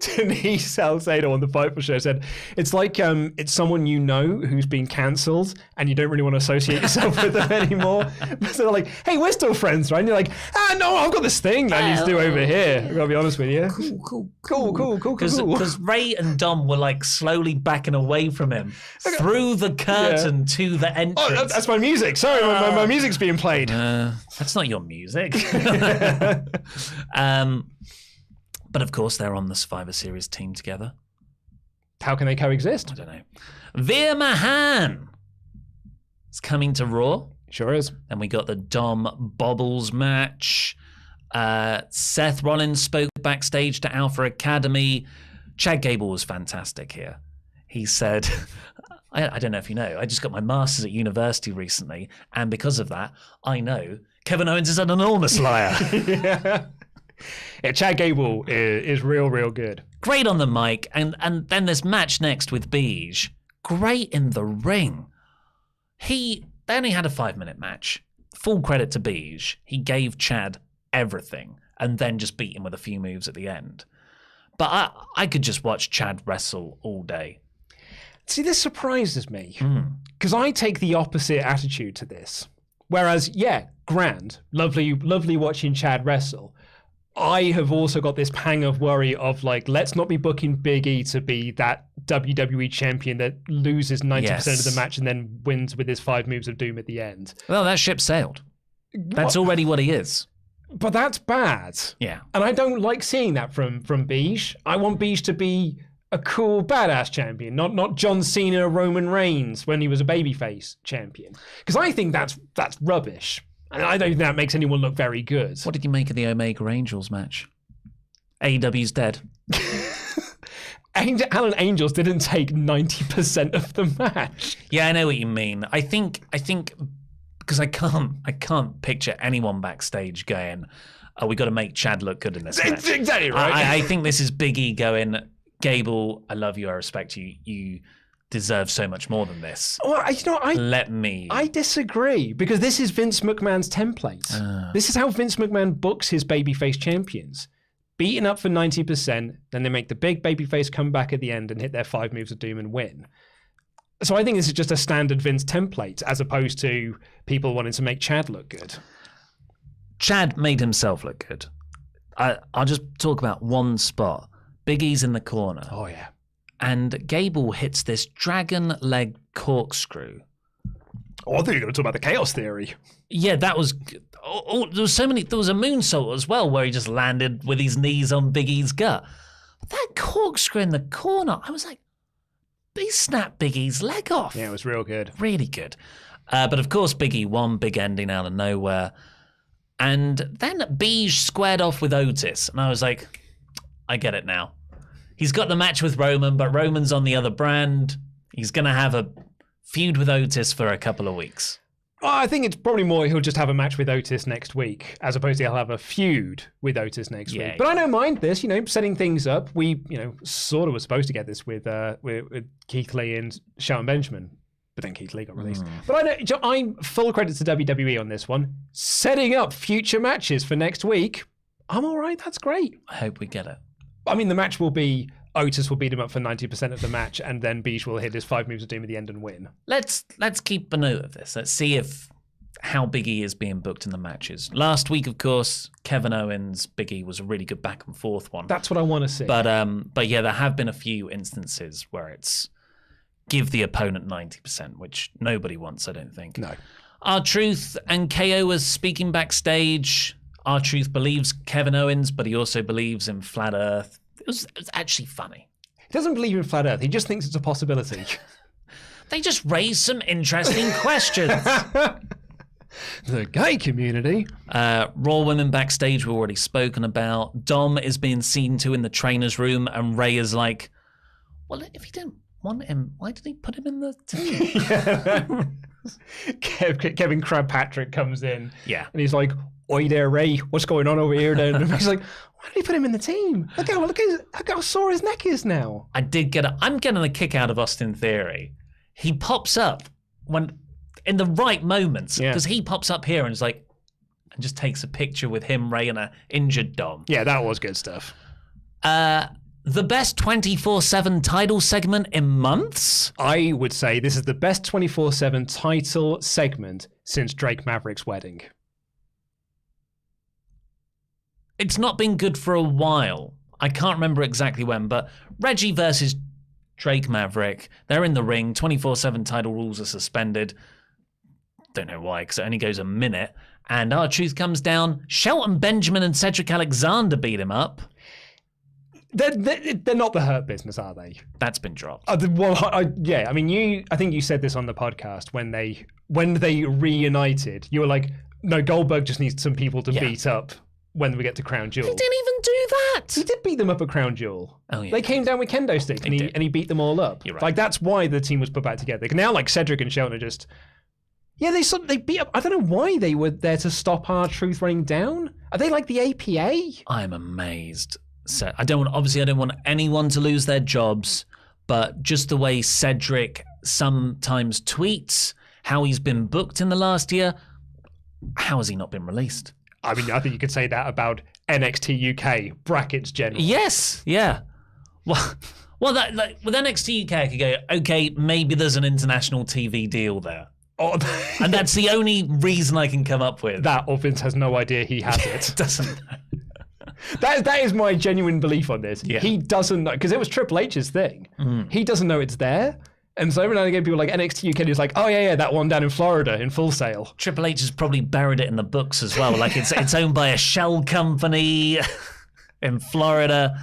Denise Salcedo on the Fightful show said, it's like it's someone you know who's been cancelled and you don't really want to associate yourself with them anymore. So they're like, hey, we're still friends, right? And you're like, no, I've got this thing that I need to do over here. I've got to be honest with you. Cool. Because Ray and Dom were like slowly backing away from him through the curtain to the entrance. Oh, that's my music. Sorry, my music's being played. That's not your music. But of course, they're on the Survivor Series team together. How can they coexist? I don't know. Veer Mahan is coming to Raw. Sure is. And we got the Dom Bobbles match. Seth Rollins spoke backstage to Alpha Academy. Chad Gable was fantastic here. He said, I don't know if you know, I just got my master's at university recently. And because of that, I know Kevin Owens is an enormous liar. Yeah, Chad Gable is real good. Great on the mic, and then this match next with Beige. Great in the ring. They only had a 5-minute match. Full credit to Beige. He gave Chad everything, and then just beat him with a few moves at the end. But I could just watch Chad wrestle all day. See, this surprises me, because I take the opposite attitude to this. Whereas, yeah, grand, lovely watching Chad wrestle. I have also got this pang of worry of like, let's not be booking Big E to be that WWE champion that loses 90% of the match and then wins with his 5 moves of doom at the end. Well, that ship sailed. That's already what he is. But that's bad. Yeah. And I don't like seeing that from Beige. I want Beige to be a cool, badass champion, not John Cena, Roman Reigns when he was a babyface champion. Because I think that's rubbish. And I don't think that makes anyone look very good. What did you make of the Omega Angels match? AEW's dead. Alan Angels didn't take 90% of the match. Yeah, I know what you mean. I think because I can't picture anyone backstage going, "Oh, we got to make Chad look good in this match." That's exactly right. I think this is Big E going, "Gable, I love you, I respect you. You deserve so much more than this. Well, Let me." I disagree, because this is Vince McMahon's template. This is how Vince McMahon books his babyface champions. Beaten up for 90%, then they make the big babyface come back at the end and hit their 5 moves of doom and win. So I think this is just a standard Vince template, as opposed to people wanting to make Chad look good. Chad made himself look good. I'll just talk about one spot. Big E's in the corner. Oh, yeah. And Gable hits this dragon leg corkscrew. Oh, I thought you were going to talk about the chaos theory. Yeah, that was... there was so many... There was a moonsault as well, where he just landed with his knees on Big E's gut. But that corkscrew in the corner, I was like, he snapped Big E's leg off. Yeah, it was real good. Really good. But of course, Big E won, big ending out of nowhere. And then Beige squared off with Otis. And I was like, I get it now. He's got the match with Roman, but Roman's on the other brand. He's going to have a feud with Otis for a couple of weeks. Well, I think it's probably more he'll just have a match with Otis next week, as opposed to he'll have a feud with Otis next week. But I don't mind this, setting things up. We, sort of were supposed to get this with Keith Lee and Shelton Benjamin, but then Keith Lee got released. But I'm full credit to WWE on this one. Setting up future matches for next week. I'm all right. That's great. I hope we get it. I mean, the match will be Otis will beat him up for 90% of the match, and then Beige will hit his 5 moves of doom at the end and win. Let's keep a note of this. Let's see how Big E is being booked in the matches. Last week, of course, Kevin Owens, Big E was a really good back and forth one. That's what I want to see. But yeah, there have been a few instances where it's give the opponent 90%, which nobody wants, I don't think. No. R-Truth and KO was speaking backstage. R-Truth believes Kevin Owens, but he also believes in Flat Earth. It was actually funny. He doesn't believe in Flat Earth. He just thinks it's a possibility. They just raised some interesting questions. The gay community. Raw women backstage we've already spoken about. Dom is being seen to in the trainer's room, and Ray is like, well, if he didn't want him, why did he put him in the team? Kevin Crabpatrick comes in. Yeah. And he's like, oi there, Ray, what's going on over here then? And he's like, why did he put him in the team? Look how sore his neck is now. I'm getting a kick out of Austin Theory. He pops up when in the right moments, because he pops up here and is like, and just takes a picture with him, Ray, and an injured Dom. Yeah, that was good stuff. The best 24/7 title segment in months? I would say this is the best 24/7 title segment since Drake Maverick's wedding. It's not been good for a while. I can't remember exactly when, but Reggie versus Drake Maverick, they're in the ring, 24/7 title rules are suspended. Don't know why, because it only goes a minute. And R-Truth comes down. Shelton Benjamin and Cedric Alexander beat him up. They're not the Hurt Business, are they? That's been dropped. I mean, I think you said this on the podcast when they reunited. You were like, no, Goldberg just needs some people to beat up when we get to Crown Jewel. He didn't even do that. He did beat them up at Crown Jewel. Oh, yeah. They came down with kendo sticks and he beat them all up. You're right. Like, that's why the team was put back together. Now, like, Cedric and Shelton are just... Yeah, they beat up... I don't know why they were there to stop R-Truth running down. Are they like the APA? I'm amazed. I don't want anyone to lose their jobs, but just the way Cedric sometimes tweets, how he's been booked in the last year, how has he not been released? I mean, I think you could say that about NXT UK, brackets general. Yes, yeah. Well, that with NXT UK, I could go, okay, maybe there's an international TV deal there. Oh, and that's the only reason I can come up with. That, or Vince has no idea he has it. Doesn't. That is my genuine belief on this. Yeah. He doesn't know, because it was Triple H's thing. He doesn't know it's there. And so every now and again, people like NXT UK is like, oh yeah, that one down in Florida in Full Sail. Triple H has probably buried it in the books as well. Like it's owned by a shell company in Florida.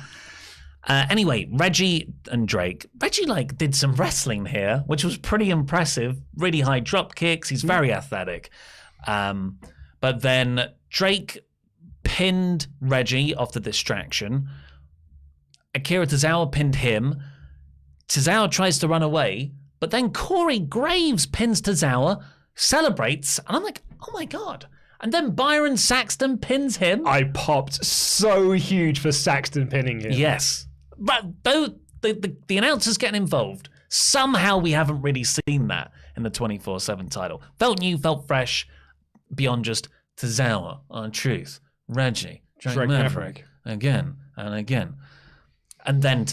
Anyway, Reggie and Drake. Reggie did some wrestling here, which was pretty impressive. Really high drop kicks. He's very athletic. But then Drake pinned Reggie off the distraction. Akira Tozawa pinned him. Tozawa tries to run away, but then Corey Graves pins Tozawa, celebrates, and I'm like, oh my God. And then Byron Saxton pins him. I popped so huge for Saxton pinning him. Yes. But though the announcers getting involved, somehow we haven't really seen that in the 24/7 title. Felt new, felt fresh, beyond just Tozawa, R-Truth, Reggie, Drake Maverick, again and again. And then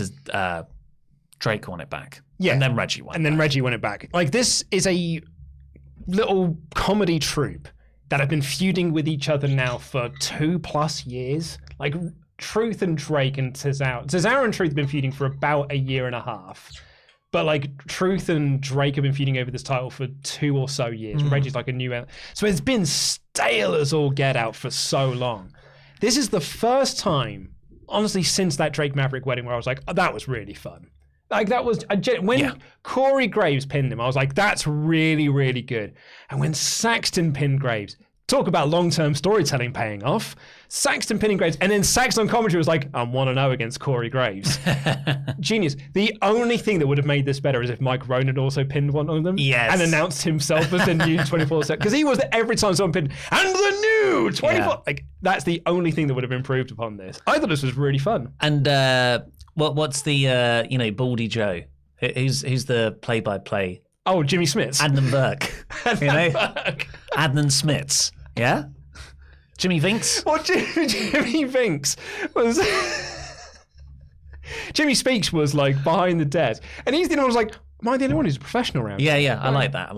Drake won it back. Yeah. And then Reggie won it back. And then Reggie won it back. Like, this is a little comedy troupe that have been feuding with each other now for 2+ years. Like, Truth and Drake and Tozawa. Tozawa and Truth have been feuding for about a year and a half. But, like, Truth and Drake have been feuding over this title for 2 or so years. Reggie's like a new... So it's been stale as all get out for so long. This is the first time, honestly, since that Drake Maverick wedding where I was like, oh, that was really fun. Like, that was... When Corey Graves pinned him, I was like, that's really, really good. And when Saxton pinned Graves... Talk about long-term storytelling paying off. Saxton pinning Graves, and then Saxton on commentary was like, I'm 1-0 against Corey Graves. Genius. The only thing that would have made this better is if Mike Rowan had also pinned one of them and announced himself as the new 24/7. Because he was there every time someone pinned, and the new 24. Yeah. Like, that's the only thing that would have improved upon this. I thought this was really fun. And what's the Baldy Joe? Who's the play-by-play? Oh, Jimmy Smits. Adnan Burke. Adnan Smits. Yeah? Jimmy Vinks? Well, Jimmy Vinks was... Jimmy Speaks was, like, behind the desk. And he's the one who was like, am I the only one who's a professional around here? Yeah. I like that.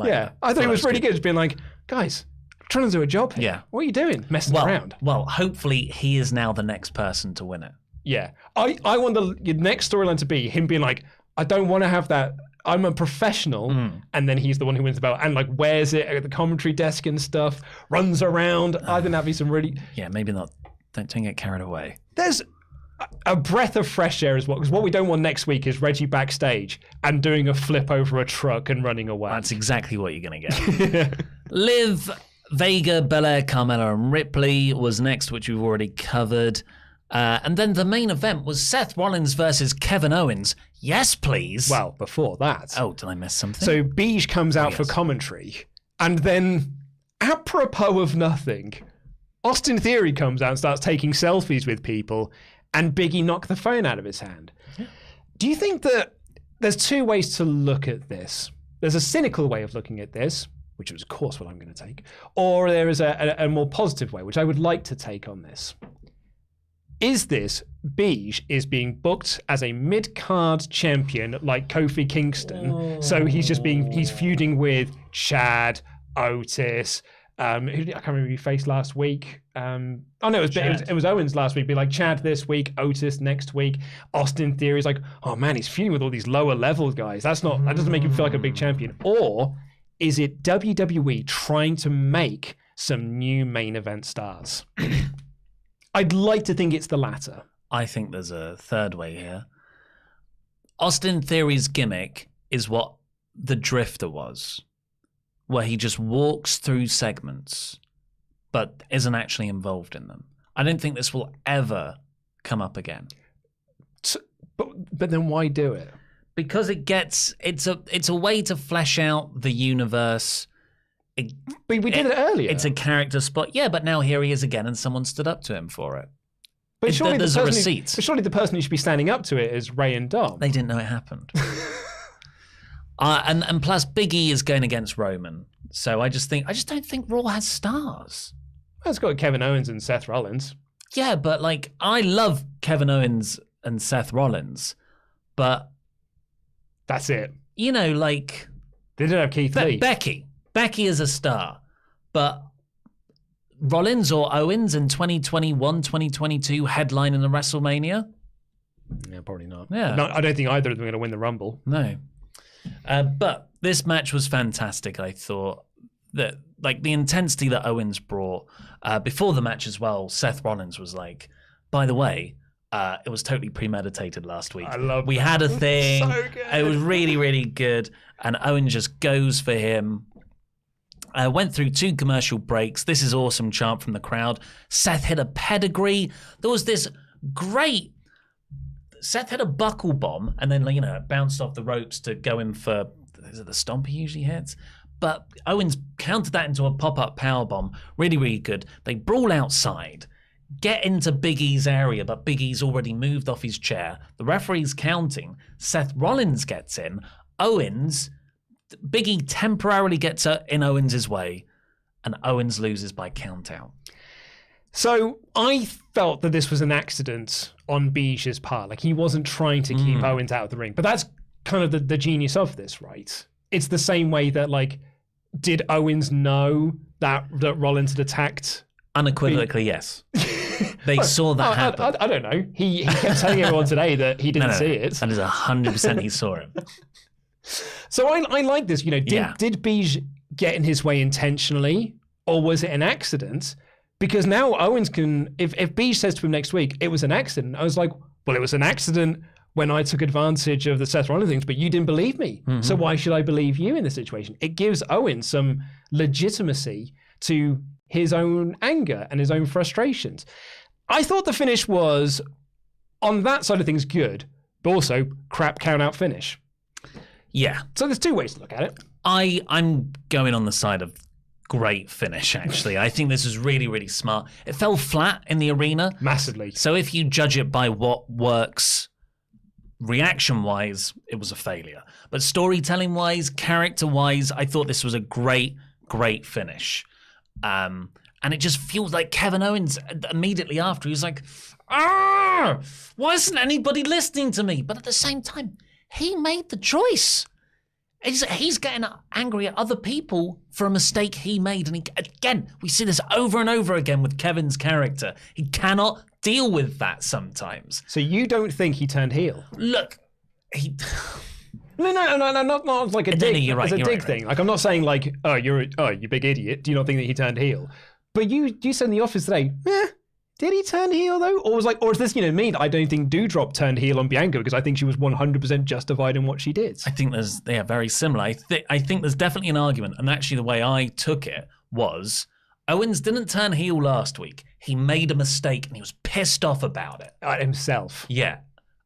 I thought it was really good. Just being like, guys, I'm trying to do a job here. Yeah. What are you doing? Messing around. Well, hopefully he is now the next person to win it. Yeah. I want the next storyline to be him being like, I don't want to have that... I'm a professional, and then he's the one who wins the belt and, like, wears it at the commentary desk and stuff, runs around. I think that'd be some really... Yeah, maybe not. Don't get carried away. There's a breath of fresh air as well, because what we don't want next week is Reggie backstage and doing a flip over a truck and running away. That's exactly what you're going to get. Liv, Vega, Belair, Carmella, and Ripley was next, which we've already covered. And then the main event was Seth Rollins versus Kevin Owens. Yes, please. Well, before that. Oh, did I miss something? So Beige comes out for commentary, and then, apropos of nothing, Austin Theory comes out and starts taking selfies with people, and Biggie knocked the phone out of his hand. Yeah. Do you think that there's 2 ways to look at this? There's a cynical way of looking at this, which is, of course, what I'm going to take, or there is a more positive way, which I would like to take on this. Is this Beige is being booked as a mid-card champion like Kofi Kingston? So he's feuding with Chad, Otis, I can't remember who he faced last week. It was Owens last week. Be like Chad this week, Otis next week. Austin Theory's like, oh man, he's feuding with all these lower level guys. That doesn't make him feel like a big champion. Or is it WWE trying to make some new main event stars? I'd like to think it's the latter. I think there's a third way here. Austin Theory's gimmick is what the Drifter was, where he just walks through segments, but isn't actually involved in them. I don't think this will ever come up again. But then why do it? Because it's a way to flesh out the universe. We did it earlier. It's a character spot. Yeah, but now here he is again, and someone stood up to him for it. But surely there's a receipt. But surely the person who should be standing up to it is Ray and Dom. They didn't know it happened. And plus, Big E is going against Roman. So I just don't think Raw has stars. Well, it's got Kevin Owens and Seth Rollins. Yeah, but like I love Kevin Owens and Seth Rollins, but that's it. You know, like they didn't have Keith Lee. Becky is a star, but Rollins or Owens in 2021, 2022 headlining the WrestleMania? Yeah, probably not. Yeah. No, I don't think either of them are going to win the Rumble. No. But this match was fantastic, I thought. That like the intensity that Owens brought before the match as well, Seth Rollins was like, by the way, it was totally premeditated last week. We had a thing. So good. It was really, really good. And Owens just goes for him. Went through 2 commercial breaks. This is awesome chant from the crowd. Seth hit a pedigree. There was this great Seth had a buckle bomb, and then it bounced off the ropes to go in for, is it the stomp he usually hits? But Owens countered that into a pop-up powerbomb. Really, really good. They brawl outside, get into Big E's area, but Big E's already moved off his chair. The referee's counting. Seth Rollins gets in. Big E temporarily gets in Owens' way, and Owens loses by countout. So I felt that this was an accident on Bij's part. Like, he wasn't trying to keep Owens out of the ring. But that's kind of the genius of this, right? It's the same way that, like, did Owens know that Rollins had attacked? Unequivocally, yes. They saw that happen. I don't know. He kept telling everyone today that he didn't see it. That is 100% he saw it. So I like this. Did Bij get in his way intentionally, or was it an accident? Because now Owens can, if Bij says to him next week, it was an accident, I was like, well, it was an accident when I took advantage of the Seth Rollins things, but you didn't believe me. Mm-hmm. So why should I believe you in this situation? It gives Owens some legitimacy to his own anger and his own frustrations. I thought the finish was, on that side of things, good, but also crap count-out finish. Yeah. So there's two ways to look at it. I'm going on the side of great finish, actually. I think this is really, really smart. It fell flat in the arena. Massively. So if you judge it by what works reaction-wise, it was a failure. But storytelling-wise, character-wise, I thought this was a great, great finish. And it just feels like Kevin Owens immediately after, he was like, why isn't anybody listening to me? But at the same time, he made the choice. He's getting angry at other people for a mistake he made. And again, we see this over and over again with Kevin's character. He cannot deal with that sometimes. So you don't think he turned heel? Look, he... No, not like a dig. You're right, it's a you're dig right, thing. Like, I'm not saying like, you big idiot. Do you not think that he turned heel? But you said in the office today, did he turn heel though? Or is this me? I don't think Doudrop turned heel on Bianca because I think she was 100% justified in what she did. I think they're very similar. I think there's definitely an argument, and actually the way I took it was Owens didn't turn heel last week. He made a mistake and he was pissed off about it. Himself. Yeah.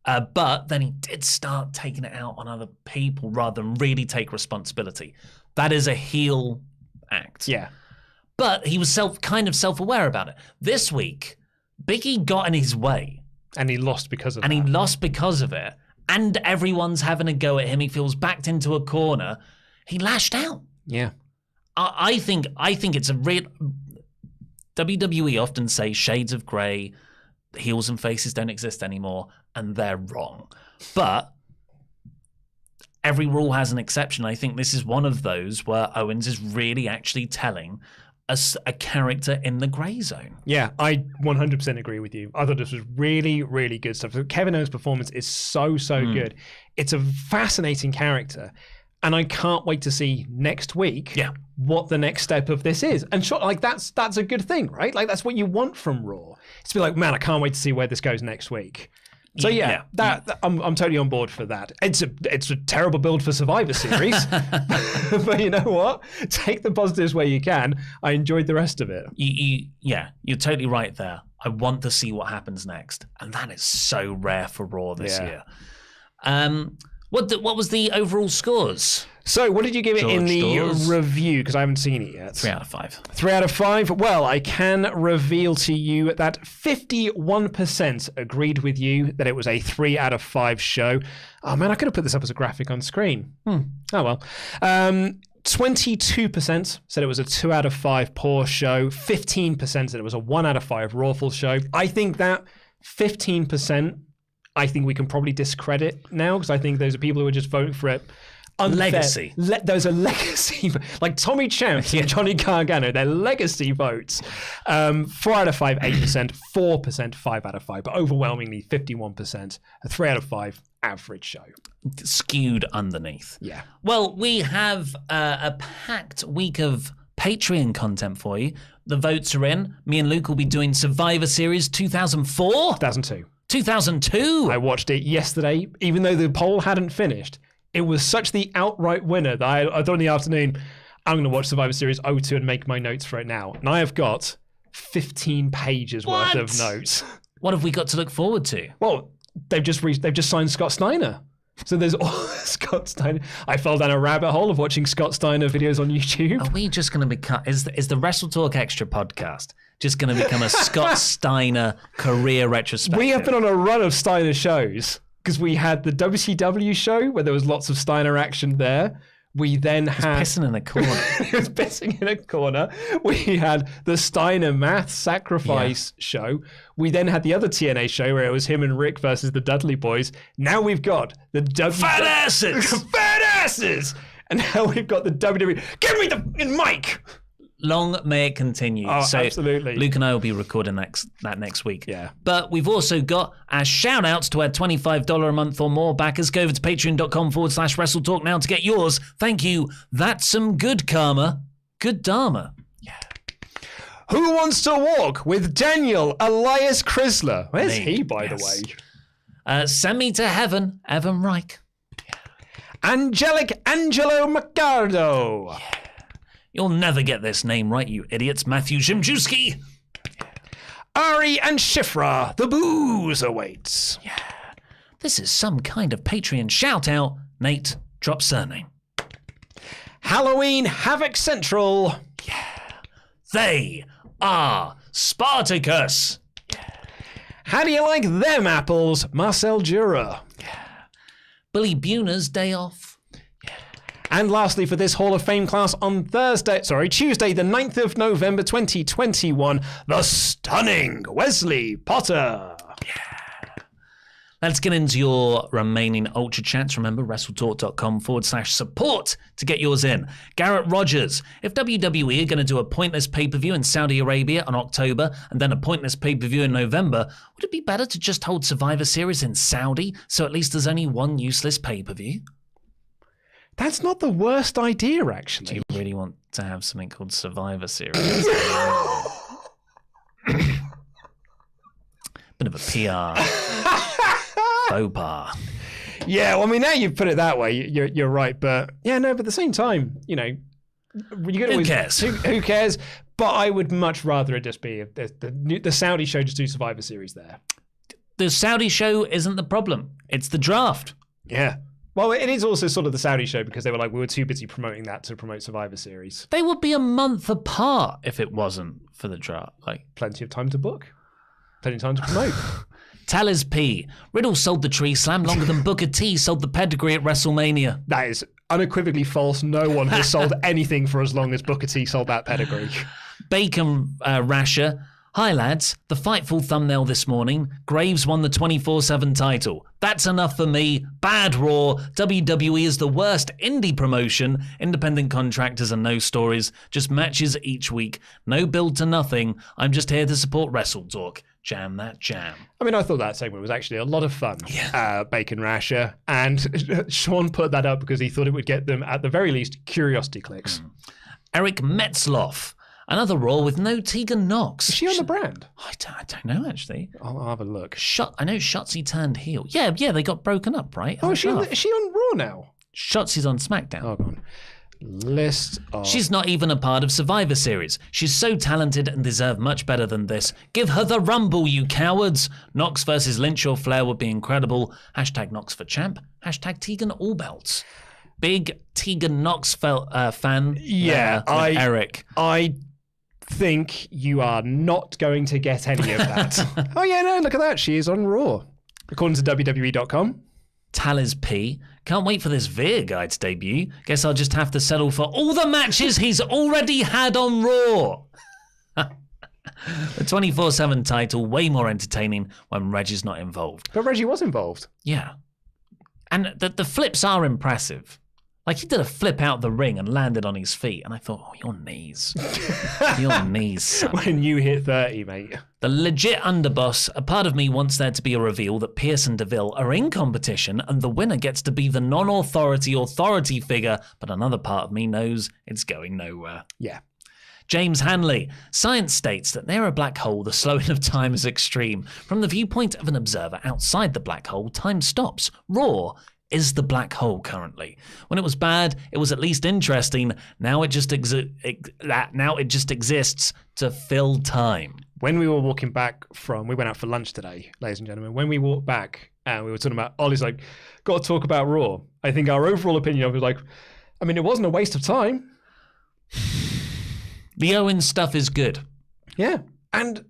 But then he did start taking it out on other people rather than really take responsibility. That is a heel act. Yeah. But he was kind of self-aware about it. This week, Big E got in his way. And he lost because of it. And everyone's having a go at him. He feels backed into a corner. He lashed out. Yeah. I think it's a real... WWE often say shades of grey, heels and faces don't exist anymore, and they're wrong. But every rule has an exception. I think this is one of those where Owens is really actually telling a character in the grey zone. Yeah, I 100% agree with you. I thought this was really, really good stuff. Kevin Owens' performance is so good. It's a fascinating character. And I can't wait to see next week what the next step of this is. And sure, like that's a good thing, right? Like that's what you want from Raw. It's to be like, man, I can't wait to see where this goes next week. So I'm totally on board for that. It's a terrible build for Survivor Series, but you know what? Take the positives where you can. I enjoyed the rest of it. You're totally right there. I want to see what happens next, and that is so rare for Raw this year. What was the overall scores? So what did you give it in the review? Because I haven't seen it yet. 3 out of 5. 3 out of 5. Well, I can reveal to you that 51% agreed with you that it was a 3 out of 5 show. Oh man, I could have put this up as a graphic on screen. Oh well. 22% said it was a 2 out of 5 poor show. 15% said it was a 1 out of 5 rawful show. I think that 15%, I think we can probably discredit now because I think those are people who are just voting for it. Unfair. Legacy. Those are legacy, like Tommy Champ and Johnny Gargano, they're legacy votes. 4 out of 5, 8%, 4%, 5 out of 5, but overwhelmingly 51%, a 3 out of 5 average show. Skewed underneath. Yeah. Well, we have a packed week of Patreon content for you. The votes are in. Me and Luke will be doing Survivor Series 2004? 2002. 2002? I watched it yesterday, even though the poll hadn't finished. It was such the outright winner that I thought in the afternoon, I'm going to watch Survivor Series 02 and make my notes for it now. And I have got 15 pages worth of notes. What have we got to look forward to? Well, they've just signed Scott Steiner. So there's all Scott Steiner. I fell down a rabbit hole of watching Scott Steiner videos on YouTube. Are we just going to become? Is the WrestleTalk Extra podcast just going to become a Scott Steiner career retrospective? We have been on a run of Steiner shows because we had the WCW show where there was lots of Steiner action there. We then had pissing in a corner. He was pissing in a corner. We had the Steiner Math Sacrifice show. We then had the other TNA show where it was him and Rick versus the Dudley Boys. Now we've got the Fat asses! Fat asses! And now we've got the WWE. Give me the mic! Long may it continue. Oh, so absolutely. Luke and I will be recording that next week. Yeah. But we've also got our shout outs to our $25 a month or more backers. Go over to patreon.com/WrestleTalk now to get yours. Thank you. That's some good karma. Good dharma. Yeah. Who wants to walk with Daniel Elias Chrysler? Where's he, by the way? Send me to heaven, Evan Reich. Angelic Angelo Macardo. Yeah. You'll never get this name right, you idiots. Matthew Szymczewski. Ari and Shifra, the booze awaits. Yeah. This is some kind of Patreon shout-out. Nate, drop surname. Halloween Havoc Central. Yeah. They are Spartacus. Yeah. How do you like them apples, Marcel Jura? Yeah. Billy Buhner's day off. And lastly, for this Hall of Fame class on Tuesday, the 9th of November, 2021, the stunning Wesley Potter. Yeah. Let's get into your remaining Ultra Chats. Remember, WrestleTalk.com/support to get yours in. Garrett Rogers. If WWE are going to do a pointless pay-per-view in Saudi Arabia in October and then a pointless pay-per-view in November, would it be better to just hold Survivor Series in Saudi so at least there's only one useless pay-per-view? That's not the worst idea, actually. Do you really want to have something called Survivor Series? Bit of a PR faux pas. Yeah, well, I mean, now you've put it that way, you're right. But yeah, no, but at the same time, you know, who cares? Who cares? But I would much rather it just be the Saudi show, just do Survivor Series there. The Saudi show isn't the problem. It's the draft. Yeah. Well, it is also sort of the Saudi show because they were like, we were too busy promoting that to promote Survivor Series. They would be a month apart if it wasn't for the draft. Like, plenty of time to book. Plenty of time to promote. Tellers P. Riddle sold the tree slam longer than Booker T sold the pedigree at WrestleMania. That is unequivocally false. No one has sold anything for as long as Booker T sold that pedigree. Bacon Rasher. Hi lads, the Fightful thumbnail this morning. Graves won the 24/7 title. That's enough for me. Bad Raw. WWE is the worst indie promotion. Independent contractors and no stories. Just matches each week. No build to nothing. I'm just here to support WrestleTalk. Jam that jam. I mean, I thought that segment was actually a lot of fun. Yeah. Bacon Rasher. And Sean put that up because he thought it would get them, at the very least, curiosity clicks. Eric Metzloff. Another Raw with no Tegan Knox. Is she on the brand? I don't know, actually. I'll have a look. I know Shotzi turned heel. Yeah, they got broken up, right? Oh, is she on Raw now? Shotzi's on SmackDown. Hold on. List of... She's not even a part of Survivor Series. She's so talented and deserved much better than this. Give her the Rumble, you cowards. Knox versus Lynch or Flair would be incredible. Hashtag Knox for champ. Hashtag Tegan all belts. Big Tegan Knox fan. Yeah, Eric. I think you are not going to get any of that. Oh yeah, no, look at that. She is on Raw. According to WWE.com. Taliz P. Can't wait for this Veer guy to debut. Guess I'll just have to settle for all the matches he's already had on Raw. The 24/7 title, way more entertaining when Reggie's not involved. But Reggie was involved. Yeah. And the flips are impressive. Like, he did a flip out the ring and landed on his feet. And I thought, oh, your knees. Your knees, son. When you hit 30, mate. The legit underboss. A part of me wants there to be a reveal that Pierce and DeVille are in competition and the winner gets to be the non-authority figure. But another part of me knows it's going nowhere. Yeah. James Hanley. Science states that near a black hole, the slowing of time is extreme. From the viewpoint of an observer outside the black hole, time stops. Raw is the black hole currently. When it was bad, it was at least interesting. Now it just exists to fill time. When we were walking back we went out for lunch today, ladies and gentlemen. When we walked back and we were talking about, Ollie's like, got to talk about Raw. I think our overall opinion of it was like, I mean, it wasn't a waste of time. The Owens stuff is good. Yeah. And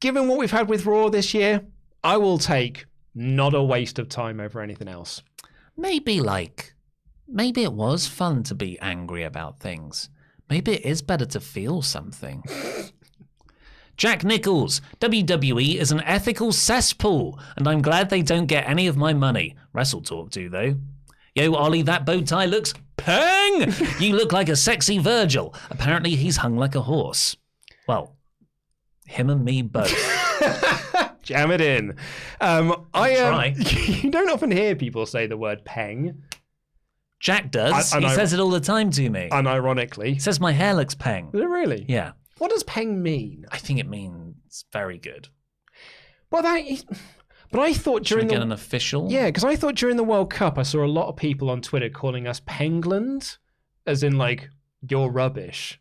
given what we've had with Raw this year, I will take not a waste of time over anything else. Maybe it was fun to be angry about things. Maybe it is better to feel something. Jack Nichols, WWE is an ethical cesspool, and I'm glad they don't get any of my money. WrestleTalk do, though. Yo, Ollie, that bow tie looks pang! You look like a sexy Virgil. Apparently he's hung like a horse. Well, him and me both. Jam it in. Try. You don't often hear people say the word pang. Jack does. He says it all the time to me. Unironically. He says my hair looks pang. Is it really? Yeah. What does pang mean? I think it means very good. Well, but I thought during Should we get an official? Yeah, because I thought during the World Cup, I saw a lot of people on Twitter calling us Pangland, as in like, you're rubbish.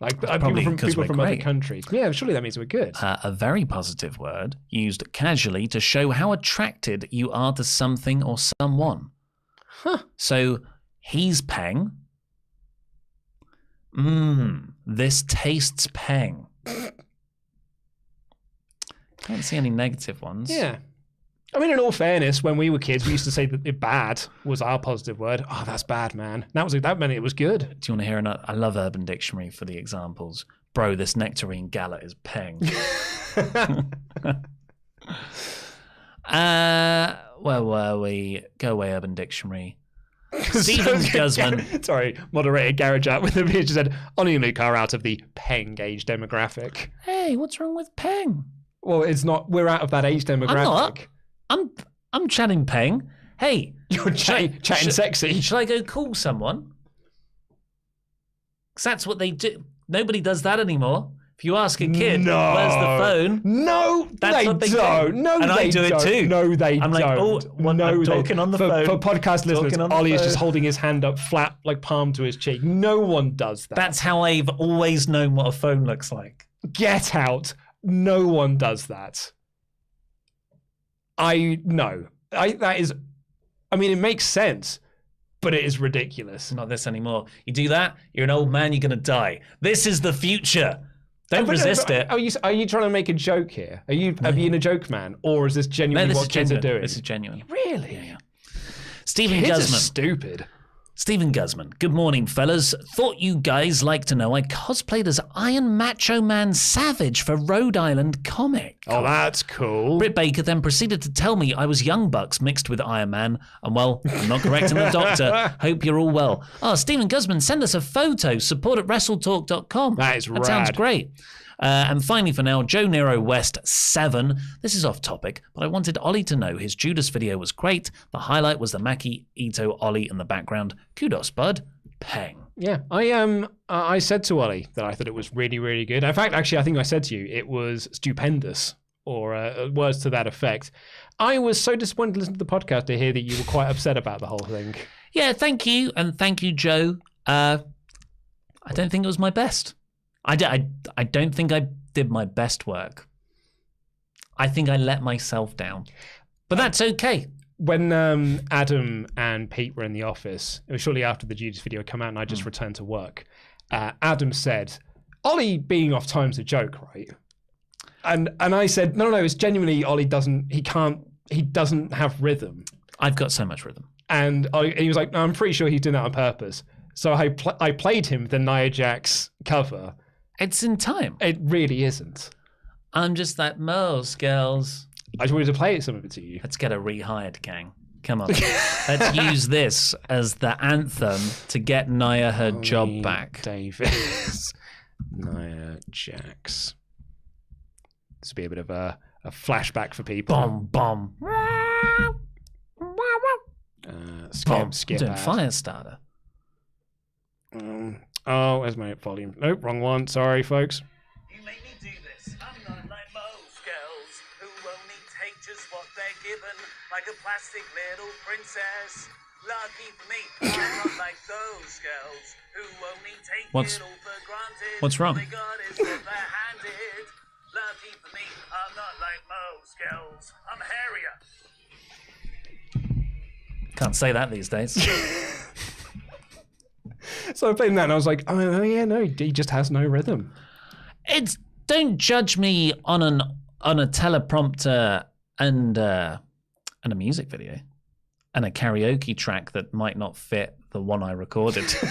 Like people from other countries. Yeah, surely that means we're good. A very positive word used casually to show how attracted you are to something or someone. Huh. So he's pang. This tastes pang. Can't see any negative ones. Yeah. I mean, in all fairness, when we were kids, we used to say that bad was our positive word. Oh, that's bad, man. That meant it was good. Do you want to hear another? I love Urban Dictionary for the examples. Bro, this nectarine gala is peng. Where were we? Go away, Urban Dictionary. Stephen Guzman. Sorry, moderator Garage out with the bitch said, Ollie and Luke are out of the peng age demographic. Hey, what's wrong with peng? Well, it's not. We're out of that age demographic. I'm chatting peng. Hey, you're chatting sexy. Should I go call someone? Because that's what they do. Nobody does that anymore. If you ask a kid, where's the phone? No, that's what they don't. Do. No, and they I do don't. it too. No, they I'm don't. Like, oh, I'm talking on the phone. For podcast listeners, Ollie is just holding his hand up flat, like palm to his cheek. No one does that. That's how I've always known what a phone looks like. Get out. No one does that. It makes sense, but it is ridiculous. Not this anymore. You do that, you're an old man, you're going to die. This is the future. Don't resist it. Are you trying to make a joke here? Are you being a joke man? Or is this genuinely what kids are doing? This is genuine. Really? Yeah. Stephen Kids Guzman. Are stupid. Stephen Guzman. Good morning, fellas. Thought you guys like to know I cosplayed as Iron Macho Man Savage for Rhode Island Comic. Oh, that's cool. Britt Baker then proceeded to tell me I was Young Bucks mixed with Iron Man. And well, I'm not correcting the doctor. Hope you're all well. Oh, Stephen Guzman, send us a photo. Support at WrestleTalk.com. That rad. Sounds great. And finally for now, Joe Nero West 7. This is off topic, but I wanted Ollie to know his Judas video was great. The highlight was the Maki Ito Ollie in the background. Kudos, bud. Peng. Yeah, I said to Ollie that I thought it was really, really good. In fact, actually, I think I said to you it was stupendous, or words to that effect. I was so disappointed to listen to the podcast to hear that you were quite upset about the whole thing. Yeah, thank you, and thank you, Joe. I don't think it was my best. I don't think I did my best work. I think I let myself down. But that's okay. When Adam and Pete were in the office, it was shortly after the Judas video had come out and I just returned to work, Adam said, Ollie being off time's a joke, right? And I said, no, it's genuinely Ollie doesn't have rhythm. I've got so much rhythm. And he was like, no, I'm pretty sure he's doing that on purpose. So I played him the Nia Jax cover. It's in time. It really isn't. I'm just like, most girls. I just wanted to play some of it to you. Let's get a rehired gang. Come on. Let's use this as the anthem to get Nia her job back. Davis. Nia Jax. This will be a bit of a flashback for people. Bomb. Skip doing ad. Firestarter. Where's my volume? Nope, wrong one. Sorry, folks. You make me do this. I'm not like most girls who only take just what they're given, like a plastic little princess. Lucky for me, I'm not like those girls who only take it all for granted. What's wrong? All they got is what they're handed. Lucky for me, I'm not like most girls. I'm hairier. Can't say that these days. So I played that and I was like, oh yeah, no, he just has no rhythm. It's don't judge me on a teleprompter and a music video and a karaoke track that might not fit the one I recorded to.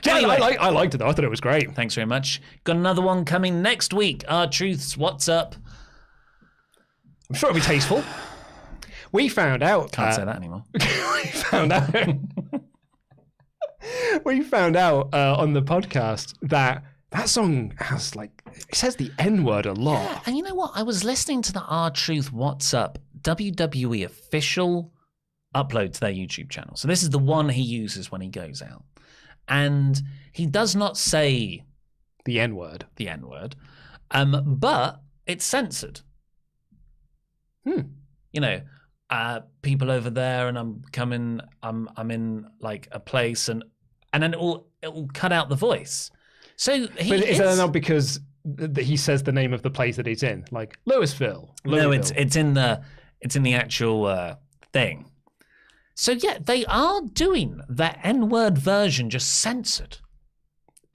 Anyway, I liked it though. I thought it was great. Thanks very much. Got another one coming next week. R-Truth's What's Up? I'm sure it'll be tasteful. We found out. Can't say that anymore. We found out on the podcast that song has it says the N-word a lot. Yeah, and you know what? I was listening to the R-Truth What's Up WWE official upload to their YouTube channel. So this is the one he uses when he goes out. And he does not say the N-word. But it's censored. You know, people over there, and I'm in like a place, and then it will cut out the voice. So is that not because he says the name of the place that he's in, like Louisville? No, it's in the actual thing. So yeah, they are doing the N-word version just censored.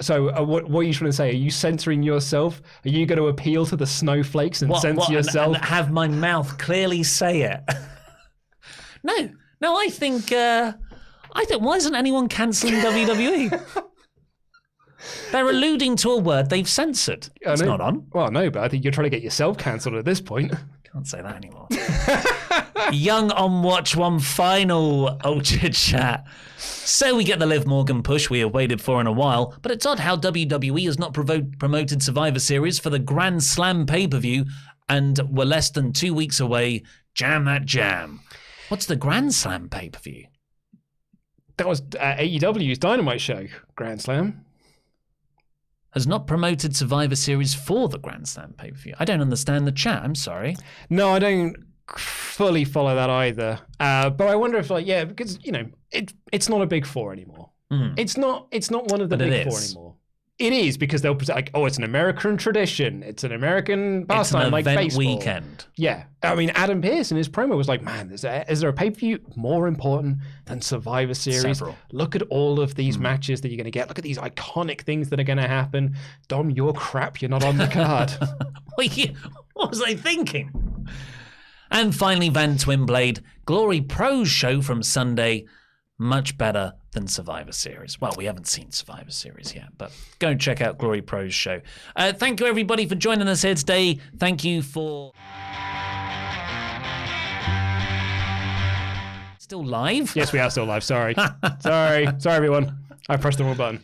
So what are you trying to say? Are you censoring yourself? Are you going to appeal to the snowflakes and censor yourself? And have my mouth clearly say it? No. I think. Why isn't anyone cancelling WWE? They're alluding to a word they've censored. It's not on. Well, no, but I think you're trying to get yourself cancelled at this point. Can't say that anymore. Young on watch one final Ultrachat. So we get the Liv Morgan push we have waited for in a while, but it's odd how WWE has not promoted Survivor Series for the Grand Slam pay-per-view, and we're less than 2 weeks away. Jam that jam. What's the Grand Slam pay-per-view? That was AEW's Dynamite show, Grand Slam. Has not promoted Survivor Series for the Grand Slam pay-per-view. I don't understand the chat, I'm sorry. No, I don't fully follow that either. But I wonder if, because, it's not a big four anymore. It's not one of the big four anymore. It is, because they'll present it's an American tradition. It's an American pastime, like baseball. It's an event weekend. Yeah. I mean, Adam Pearce in his promo was like, man, is there a pay-per-view more important than Survivor Series? Several. Look at all of these matches that you're going to get. Look at these iconic things that are going to happen. Dom, you're crap. You're not on the card. What was I thinking? And finally, Van Twinblade, Glory Pros show from Sunday. Much better than Survivor Series. Well, we haven't seen Survivor Series yet, but go and check out Glory Pro's show. Thank you, everybody, for joining us here today. Thank you for... Still live? Yes, we are still live. Sorry. Sorry, everyone. I pressed the wrong button.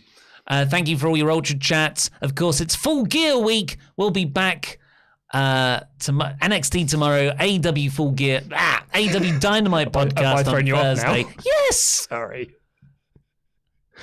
Thank you for all your Ultra Chats. Of course, it's Full Gear Week. We'll be back NXT tomorrow, AEW Full Gear, AEW Dynamite podcast on Thursday. Yes! Sorry.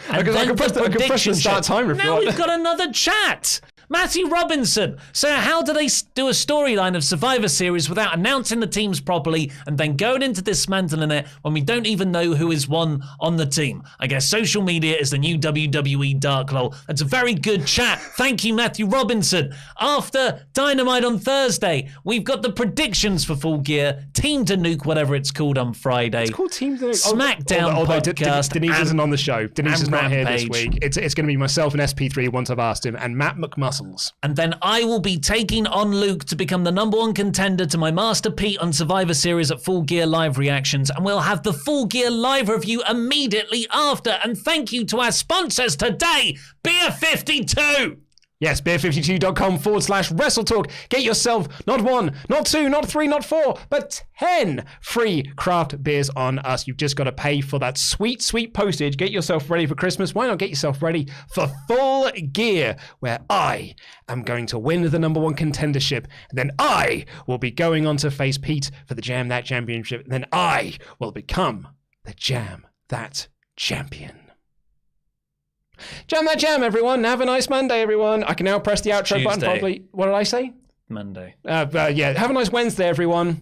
I can press the start timer. Now we've got another chat. Matthew Robinson. So how do they do a storyline of Survivor Series without announcing the teams properly and then going into dismantling it when we don't even know who is one on the team? I guess social media is the new WWE dark lore. That's a very good chat. Thank you, Matthew Robinson. After Dynamite on Thursday, we've got the predictions for Full Gear, Team to Nuke, whatever it's called on Friday. It's called Team to Nuke. SmackDown podcast. Denise isn't on the show. Denise is not here this week. It's going to be myself and SP3 once I've asked him, and Matt McMuscle. And then I will be taking on Luke to become the #1 contender to my Master Pete on Survivor Series at Full Gear Live Reactions. And we'll have the Full Gear Live review immediately after. And thank you to our sponsors today, Beer 52. Yes, beer52.com/WrestleTalk. Get yourself not 1, not 2, not 3, not 4, but 10 free craft beers on us. You've just got to pay for that sweet, sweet postage. Get yourself ready for Christmas. Why not get yourself ready for Full Gear, where I am going to win the #1 contendership. And then I will be going on to face Pete for the Jam That Championship. And then I will become the Jam That Champion. Jam that jam, everyone. Have a nice Monday, everyone. I can now press the outro button, probably. What did I say? Monday. Yeah. Have a nice Wednesday, everyone.